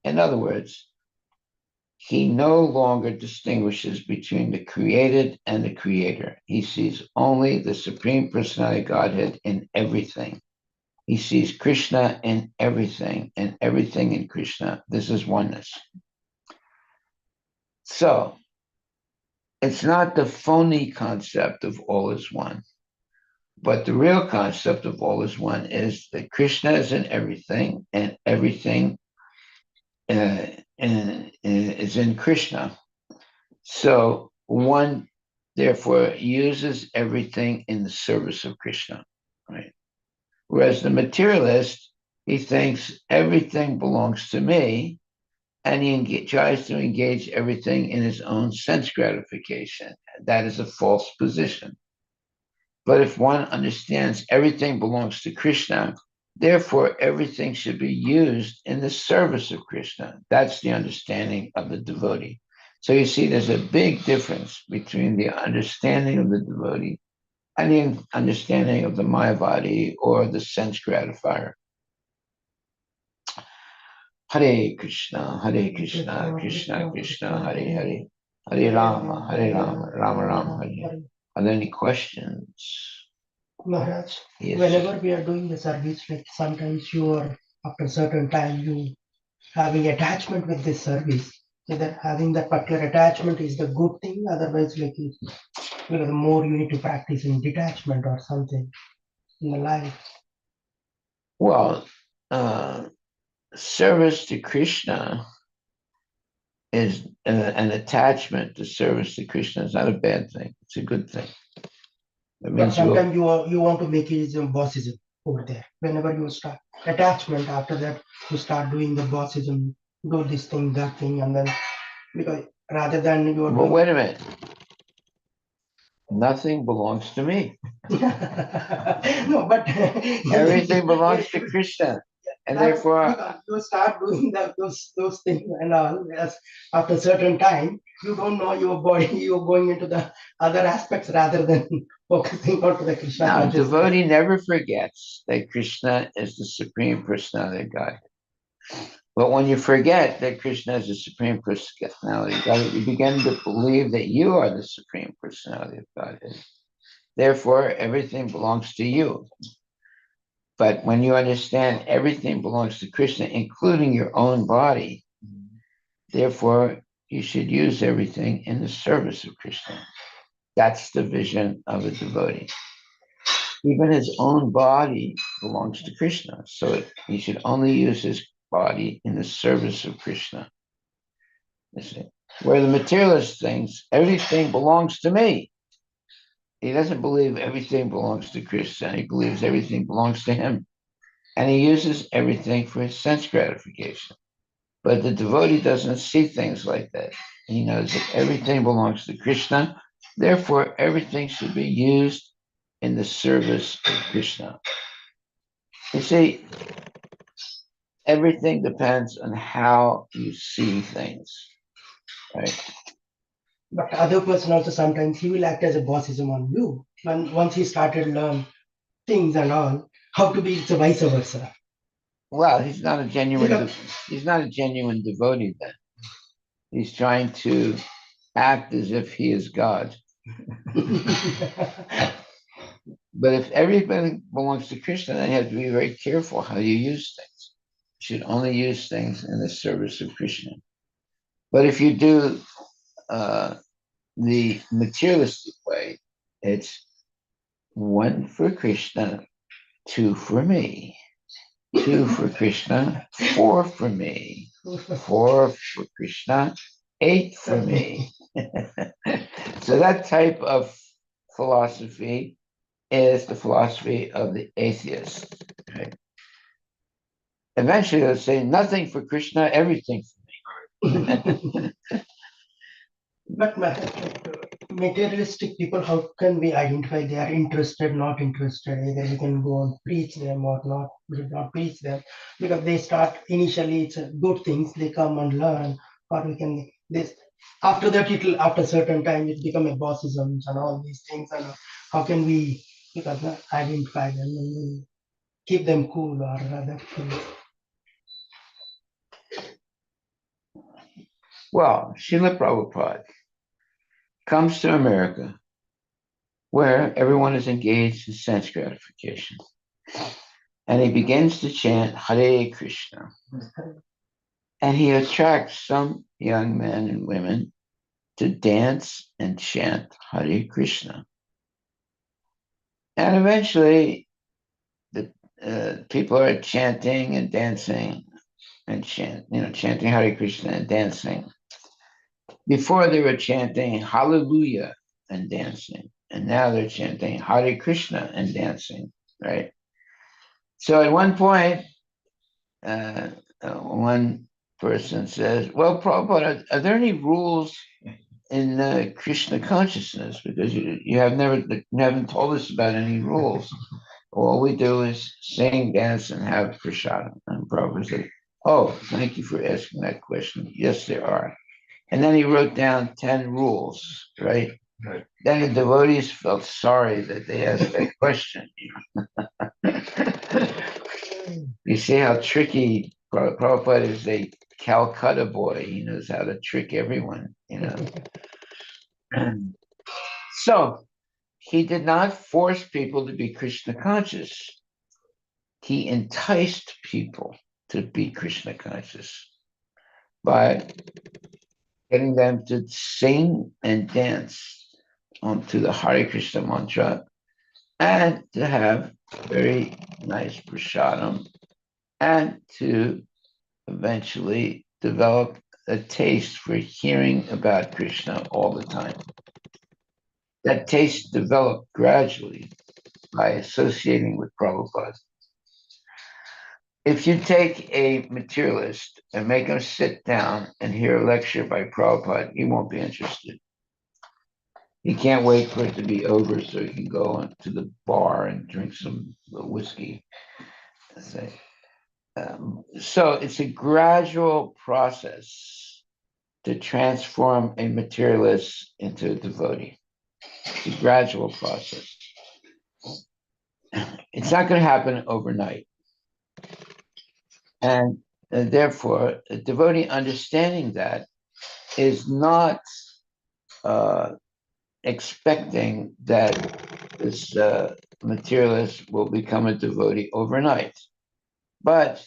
In other words, he no longer distinguishes between the created and the creator. He sees only the Supreme Personality Godhead in everything. He sees Krishna in everything, and everything in Krishna. This is oneness. So it's not the phony concept of all is one, but the real concept of all is one is that Krishna is in everything, and everything is in Krishna. So one, therefore, uses everything in the service of Krishna, right? Whereas the materialist, he thinks everything belongs to me, and he tries to engage everything in his own sense gratification. That is a false position. But if one understands everything belongs to Krishna, therefore everything should be used in the service of Krishna. That's the understanding of the devotee. So you see, there's a big difference between the understanding of the devotee and the understanding of the Mayavadi or the sense gratifier. Hare Krishna, Krishna Krishna, Hare Hare, Hare Rama, Rama Rama, Hare. Are there any questions? Maharaj, Yes. whenever we are doing the service, like sometimes you are, after a certain time, you having attachment with this service. So that having that particular attachment is the good thing. Otherwise, like the more you need to practice in detachment or something in the life. Well, service to Krishna is an attachment to service to Krishna is not a bad thing. It's a good thing. But sometimes you want to make it bossism over there. Whenever you start attachment, after that you start doing the bossism, do this thing, that thing, and then because rather than you are. Well, wait a minute. Nothing belongs to me. No, but Everything belongs to Krishna. And That therefore, you start doing those things and all. Yes, after a certain time, you don't know your body. You're going into the other aspects rather than focusing on to the Krishna no, consciousness. devotee never forgets that Krishna is the Supreme Personality of God. But when you forget that Krishna is the Supreme Personality of God, you begin to believe that you are the Supreme Personality of Godhead. Therefore, everything belongs to you. But when you understand everything belongs to Krishna, including your own body, therefore, you should use everything in the service of Krishna. That's the vision of a devotee. Even his own body belongs to Krishna. So he should only use his body in the service of Krishna. You see? Where the materialist thinks everything belongs to me. He doesn't believe everything belongs to Krishna. He believes everything belongs to him. And he uses everything for his sense gratification. But the devotee doesn't see things like that. He knows that everything belongs to Krishna. Therefore, everything should be used in the service of Krishna. You see, everything depends on how you see things, right? But other person also sometimes he will act as a bossism on you. When once he started learn things and all, how to be it's a vice versa. Well, he's not a genuine Because devotee then. He's trying to act as if he is God. But if everything belongs to Krishna, then you have to be very careful how you use things. You should only use things in the service of Krishna. But if you do the materialistic way, it's one for Krishna, two for me. Two for Krishna, four for me. Four for Krishna, eight for me. So that type of philosophy is the philosophy of the atheist. Right? Eventually they'll say nothing for Krishna, everything for me. But materialistic people, how can we identify they are interested, not interested? Either we can go and preach them or not, we should not preach them because they start initially it's good things they come and learn, or we can this after that it'll after certain time it become a bossism and all these things. And how can we because identify them and keep them cool or other things? Well, Srila Prabhupada comes to America where everyone is engaged in sense gratification. And he begins to chant Hare Krishna. And he attracts some young men and women to dance and chant Hare Krishna. And eventually, the people are chanting and dancing and chanting Hare Krishna and dancing. Before they were chanting Hallelujah and dancing, and now they're chanting Hare Krishna and dancing, right? So at one point, one person says, "Well, Prabhupada, are there any rules in Krishna consciousness? Because you haven't told us about any rules. All we do is sing, dance, and have prasadam." And Prabhupada said, "Oh, thank you for asking that question. Yes, there are." And then he wrote down 10 rules, right? Right. Then the devotees felt sorry that they asked that question. You see how tricky Prabhupada is a Calcutta boy. He knows how to trick everyone, So he did not force people to be Krishna conscious. He enticed people to be Krishna conscious by getting them to sing and dance onto the Hare Krishna mantra and to have very nice prasadam and to eventually develop a taste for hearing about Krishna all the time. That taste developed gradually by associating with Prabhupada. If you take a materialist and make him sit down and hear a lecture by Prabhupada, he won't be interested. He can't wait for it to be over so he can go to the bar and drink some whiskey. So it's a gradual process to transform a materialist into a devotee. It's a gradual process. It's not going to happen overnight. And therefore, a devotee understanding that is not expecting that this materialist will become a devotee overnight. But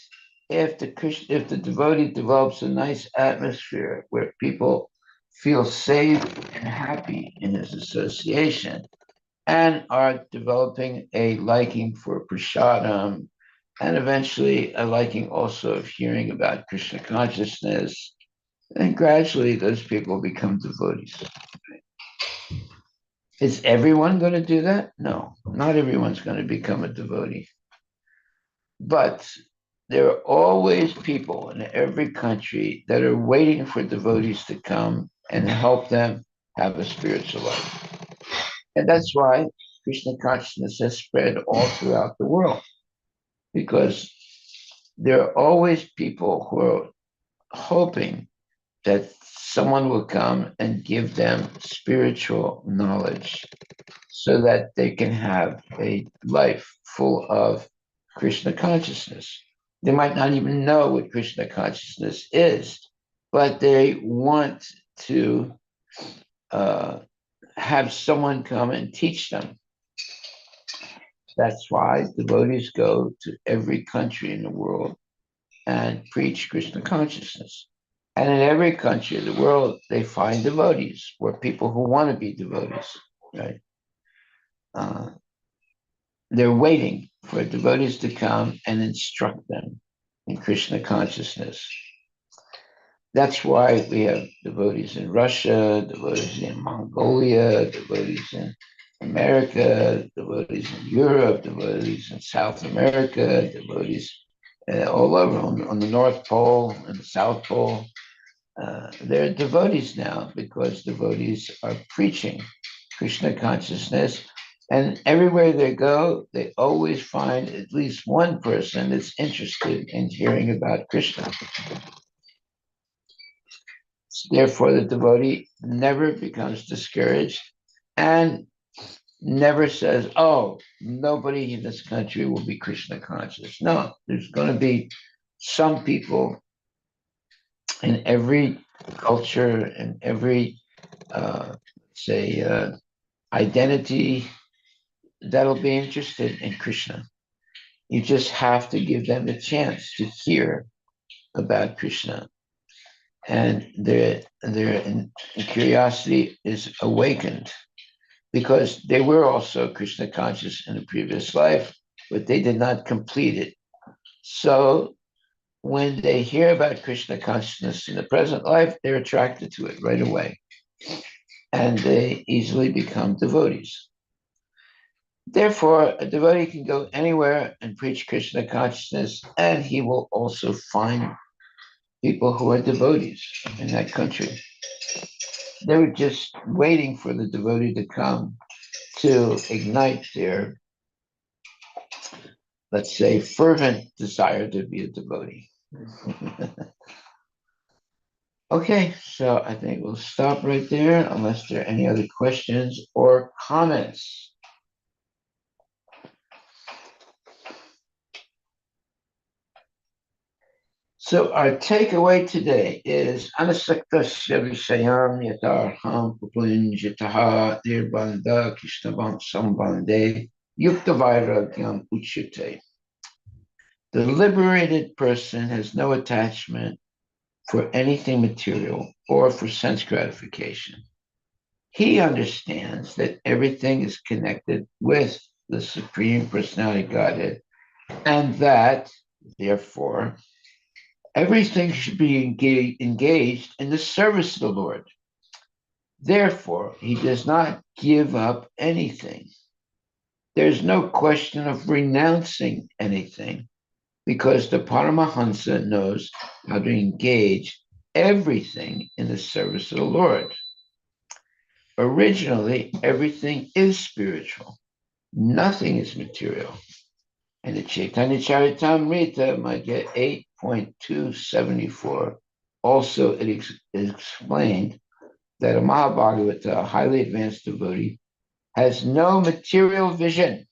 if the devotee develops a nice atmosphere where people feel safe and happy in his association and are developing a liking for prasadam and eventually a liking also of hearing about Krishna consciousness, and gradually those people become devotees. Is everyone going to do that? No, not everyone's going to become a devotee. But there are always people in every country that are waiting for devotees to come and help them have a spiritual life. And that's why Krishna consciousness has spread all throughout the world, because there are always people who are hoping that someone will come and give them spiritual knowledge so that they can have a life full of Krishna consciousness. They might not even know what Krishna consciousness is, but they want to have someone come and teach them. That's why devotees go to every country in the world and preach Krishna consciousness. And in every country of the world, they find devotees, or people who want to be devotees, right? They're waiting for devotees to come and instruct them in Krishna consciousness. That's why we have devotees in Russia, devotees in Mongolia, devotees in America, devotees in Europe, devotees in South America, devotees all over on the North Pole and the South Pole. They're devotees now because devotees are preaching Krishna consciousness. And everywhere they go, they always find at least one person that's interested in hearing about Krishna. Therefore, the devotee never becomes discouraged and never says, oh, nobody in this country will be Krishna conscious. No, there's going to be some people in every culture and every, identity that'll be interested in Krishna. You just have to give them the chance to hear about Krishna. And their curiosity is awakened because they were also Krishna conscious in a previous life, but they did not complete it. So when they hear about Krishna consciousness in the present life, they're attracted to it right away. And they easily become devotees. Therefore, a devotee can go anywhere and preach Krishna consciousness, and he will also find people who are devotees in that country. They were just waiting for the devotee to come to ignite their, let's say, fervent desire to be a devotee. Okay, so I think we'll stop right there unless there are any other questions or comments. So our takeaway today is anasaktasya vishayam yatarham pupunjitaha nirbandha krishnabam sambandhe yukta vairagyam uchyate. The liberated person has no attachment for anything material or for sense gratification. He understands that everything is connected with the Supreme Personality Godhead, and that, therefore, everything should be engaged in the service of the Lord. Therefore, he does not give up anything. There's no question of renouncing anything because the Paramahansa knows how to engage everything in the service of the Lord. Originally, everything is spiritual. Nothing is material. And the Chaitanya Charitamrita, Madhya 8.274, also it is explained that a Mahabhagavata, a highly advanced devotee, has no material vision.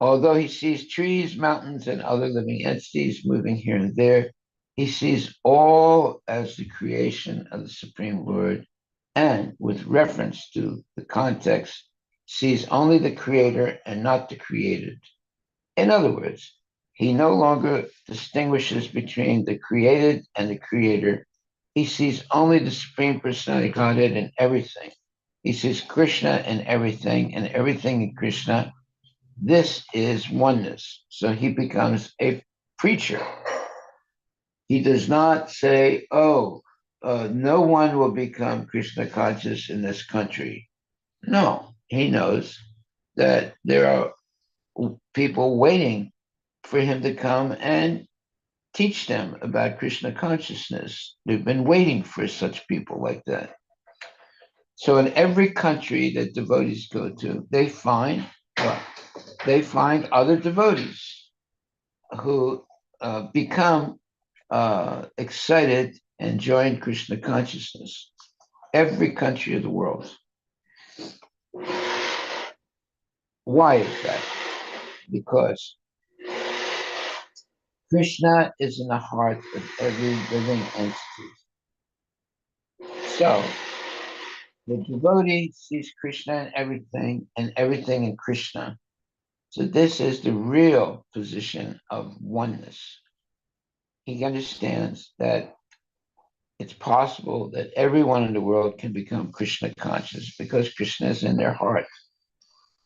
Although he sees trees, mountains, and other living entities moving here and there, he sees all as the creation of the Supreme Lord, and with reference to the context, sees only the creator and not the created. In other words, he no longer distinguishes between the created and the creator. He sees only the Supreme Personality Godhead in everything. He sees Krishna in everything and everything in Krishna. This is oneness. So he becomes a preacher. He does not say, no one will become Krishna conscious in this country. No, he knows that there are people waiting for him to come and teach them about Krishna consciousness. They've been waiting for such people like that. So in every country that devotees go to, they find other devotees who become excited and join Krishna consciousness. Every country of the world. Why is that? Because Krishna is in the heart of every living entity. So the devotee sees Krishna in everything and everything in Krishna. So this is the real position of oneness. He understands that it's possible that everyone in the world can become Krishna conscious because Krishna is in their heart.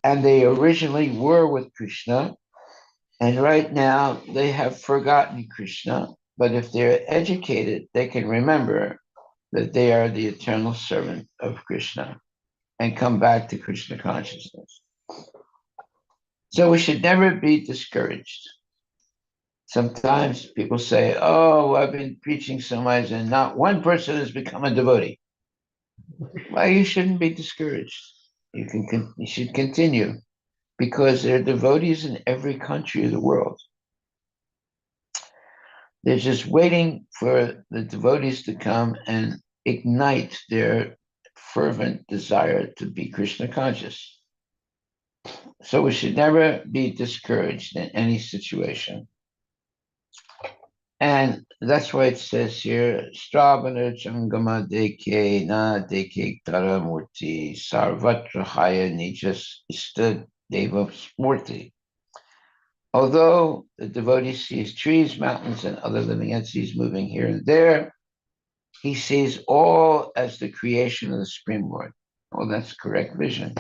And they originally were with Krishna, and right now they have forgotten Krishna. But if they're educated, they can remember that they are the eternal servant of Krishna and come back to Krishna consciousness. So we should never be discouraged. Sometimes people say, oh, I've been preaching so much and not one person has become a devotee. Well, you shouldn't be discouraged. You should continue because there are devotees in every country of the world. They're just waiting for the devotees to come and ignite their fervent desire to be Krishna conscious. So we should never be discouraged in any situation. And that's why it says here, Stravana Jangama Deke Na Deke Taramurti Sarvatra Haya Nijas Ista Deva Smurti. Although the devotee sees trees, mountains, and other living entities moving here and there, he sees all as the creation of the Supreme Lord. Well, that's correct vision.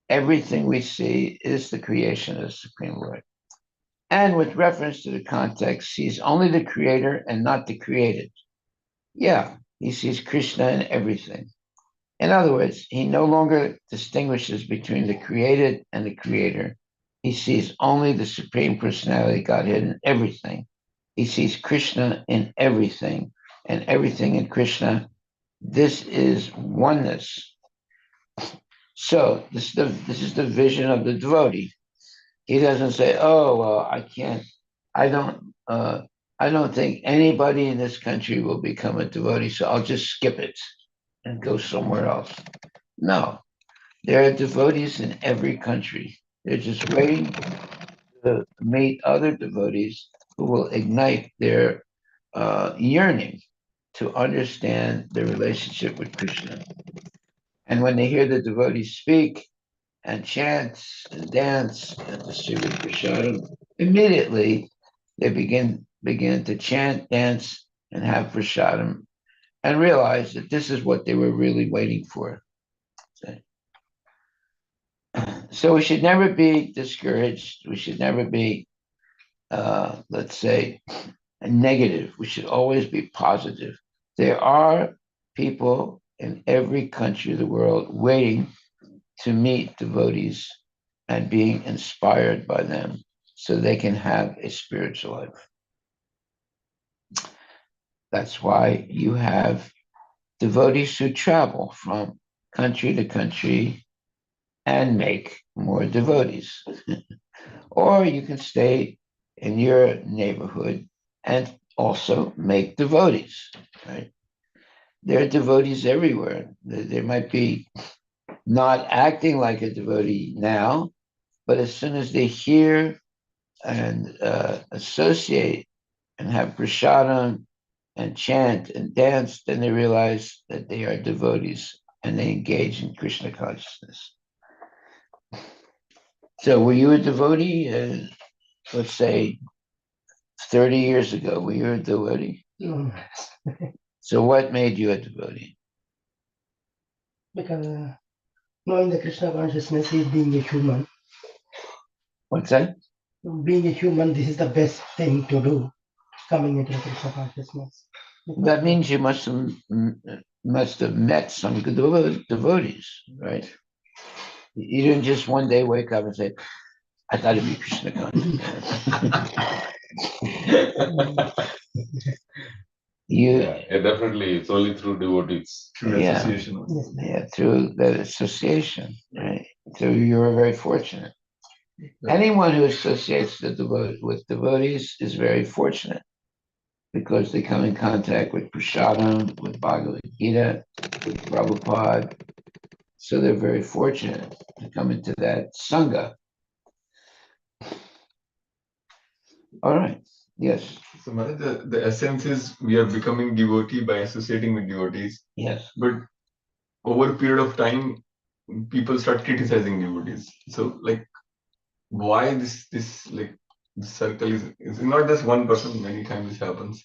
Everything we see is the creation of the Supreme Lord. And with reference to the context, sees only the creator and not the created. Yeah, he sees Krishna in everything. In other words, he no longer distinguishes between the created and the creator. He sees only the Supreme Personality Godhead in everything. He sees Krishna in everything and everything in Krishna. This is oneness. So this is the vision of the devotee. He doesn't say, "Oh, well, I don't think anybody in this country will become a devotee, so I'll just skip it and go somewhere else." No, there are devotees in every country. They're just waiting to meet other devotees who will ignite their yearning to understand the relationship with Krishna. And when they hear the devotees speak and chant and dance and distribute prasadam, immediately they begin to chant, dance, and have prasadam and realize that this is what they were really waiting for. So we should never be discouraged. We should never be, let's say, negative. We should always be positive. There are people in every country of the world waiting to meet devotees and being inspired by them so they can have a spiritual life. That's why you have devotees who travel from country to country and make more devotees. Or you can stay in your neighborhood and also make devotees, right? There are devotees everywhere. There might be not acting like a devotee now, but as soon as they hear and associate and have prasadam and chant and dance, then they realize that they are devotees and they engage in Krishna consciousness. So were you a devotee, let's say 30 years ago? Were you a devotee? No, So what made you a devotee? because knowing the Krishna consciousness is being a human. What's that? Being a human, this is the best thing to do, coming into the Krishna consciousness. That means you must have met some good devotees, right? You didn't just one day wake up and say, I got to be Krishna conscious. Yeah, definitely. It's only through devotees. Through Yeah. association. Yes, Through that association, right? So you were very fortunate. Anyone who associates with devotees is very fortunate because they come in contact with Prasadam, with Bhagavad Gita, with Prabhupada. So they're very fortunate to come into that Sangha. All right. Yes. So Maharaj, the essence is we are becoming devotee by associating with devotees. Yes. But over a period of time, people start criticizing devotees. So like, why this circle is not just one person? Many times this happens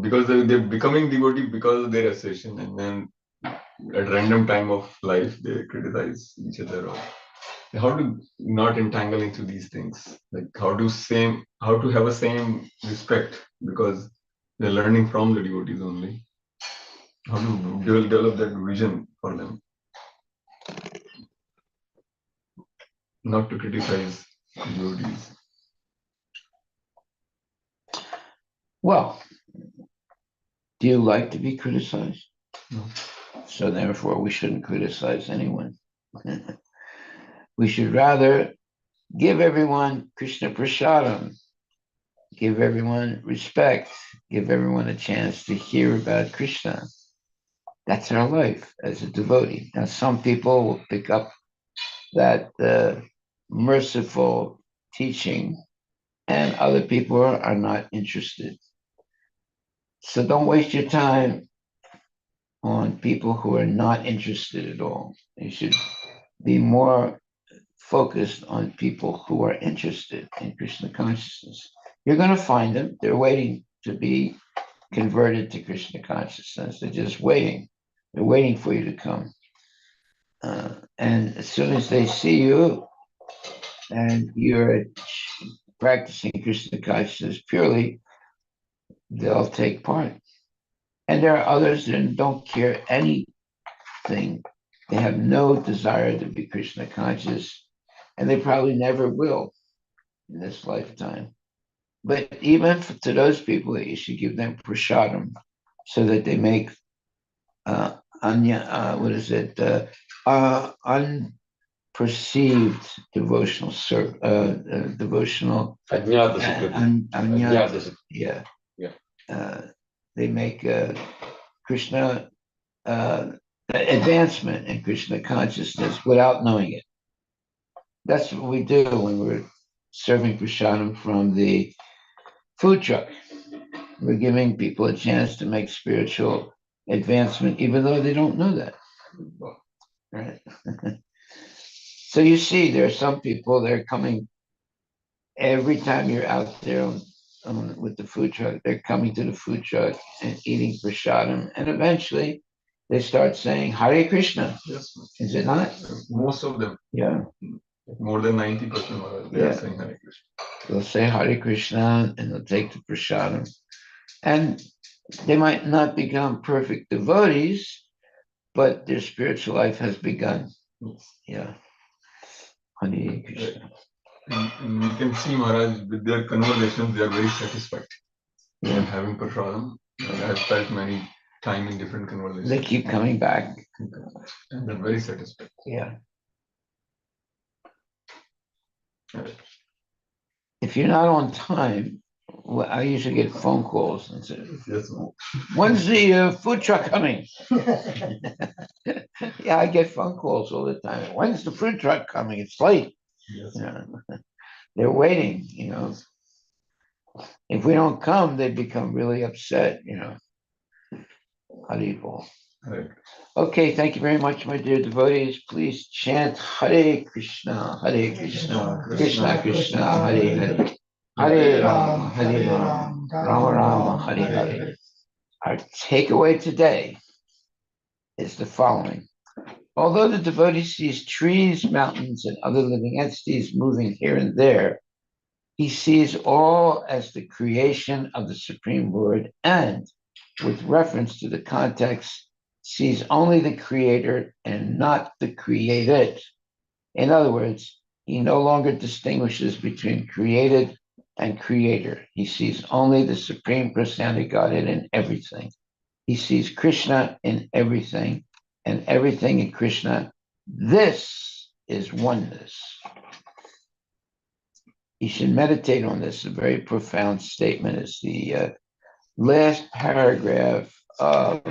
because they're becoming devotee because of their association, and then at random time of life they criticize each other. Or how to not entangle into these things? Like how to have a same respect because they're learning from the devotees only. How to develop that vision for them, not to criticize devotees. Well, do you like to be criticized? No. So therefore, we shouldn't criticize anyone. We should rather give everyone Krishna Prasadam, give everyone respect, give everyone a chance to hear about Krishna. That's our life as a devotee. Now, some people will pick up that merciful teaching, and other people are not interested. So don't waste your time on people who are not interested at all. You should be more focused on people who are interested in Krishna consciousness. You're going to find them. They're waiting to be converted to Krishna consciousness. They're just waiting. They're waiting for you to come. And as soon as they see you and you're practicing Krishna consciousness purely, they'll take part. And there are others that don't care anything. They have no desire to be Krishna conscious, and they probably never will in this lifetime. But even to those people, you should give them prasadam so that they make unperceived devotional devotional Ajnata Sukriti. anyata, yeah. Yeah. They make Krishna advancement in Krishna consciousness without knowing it. That's what we do when we're serving prasadam from the food truck. We're giving people a chance to make spiritual advancement, even though they don't know that. Right? So you see, there are some people that are coming every time you're out there with the food truck. They're coming to the food truck and eating prasadam, and eventually they start saying Hare Krishna. Yes. Is it not? Most of them. Yeah. More than 90% they are saying Hare Krishna. They'll say Hare Krishna and they'll take the prasadam. And they might not become perfect devotees, but their spiritual life has begun. Yes. Yeah. Hare Krishna. And we can see Maharaj with their conversations, they are very satisfied. Yeah. Having prasadam. I've felt many time in different conversations. They keep coming back. And they're very satisfied. Yeah. if you're not on time, well, I usually get phone calls and say, Yes. "When's the food truck coming?" Yeah, I get phone calls all the time. When's the food truck coming? It's late. Yes. You know, they're waiting. If we don't come, they become really upset. Haribol. Right. Okay, thank you very much, my dear devotees. Please chant Hare Krishna, Hare Krishna, Krishna Krishna, Hare Hare, Hare Rama, Hare Rama, Rama Rama, Hare Hare. Our takeaway today is the following. Although the devotee sees trees, mountains, and other living entities moving here and there, he sees all as the creation of the Supreme Lord and, with reference to the context, sees only the creator and not the created. In other words, he no longer distinguishes between created and creator. He sees only the Supreme Personality Godhead in everything. He sees Krishna in everything and everything in Krishna. This is oneness. You should meditate on this. A very profound statement is the last paragraph of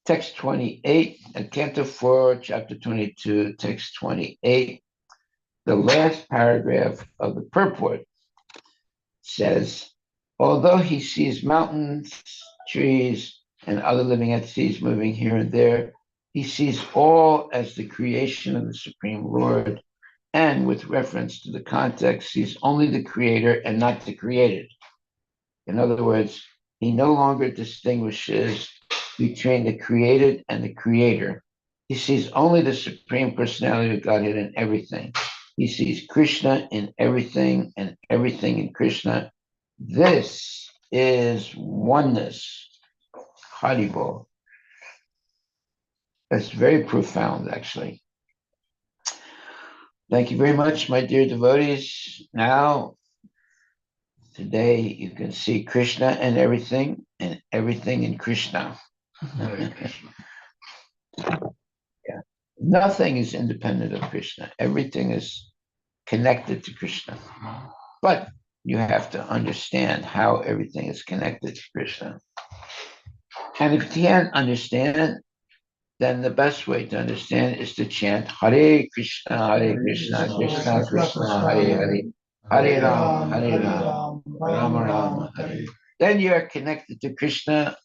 text 28, Canto 4, chapter 22, text 28. The last paragraph of the purport says, although he sees mountains, trees, and other living entities moving here and there, he sees all as the creation of the Supreme Lord, and with reference to the context, sees only the creator and not the created. In other words, he no longer distinguishes between the created and the creator. He sees only the Supreme Personality of Godhead in everything. He sees Krishna in everything and everything in Krishna. This is oneness. Haribol. That's very profound, actually. Thank you very much, my dear devotees. Now, today you can see Krishna and everything in Krishna. Yeah. Nothing is independent of Krishna. Everything is connected to Krishna. But you have to understand how everything is connected to Krishna. And if you can't understand, then the best way to understand is to chant Hare Krishna, Krishna Krishna, Hare Hare, Hare Rama, Rama Rama, Hare. Then you are connected to Krishna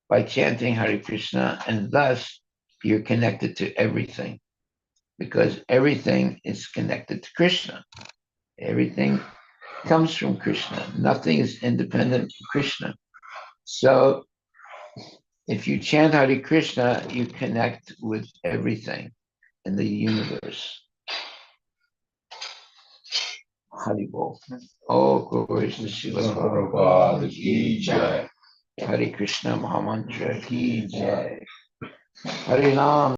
by chanting Hare Krishna, and thus you're connected to everything, because everything is connected to Krishna. Everything comes from Krishna. Nothing is independent from Krishna. So if you chant Hare Krishna, you connect with everything in the universe. Haribol. Oh, glory to Srila Prabhupada ki jai. Hare Krishna Mahamantra ki jai. Hare Nam.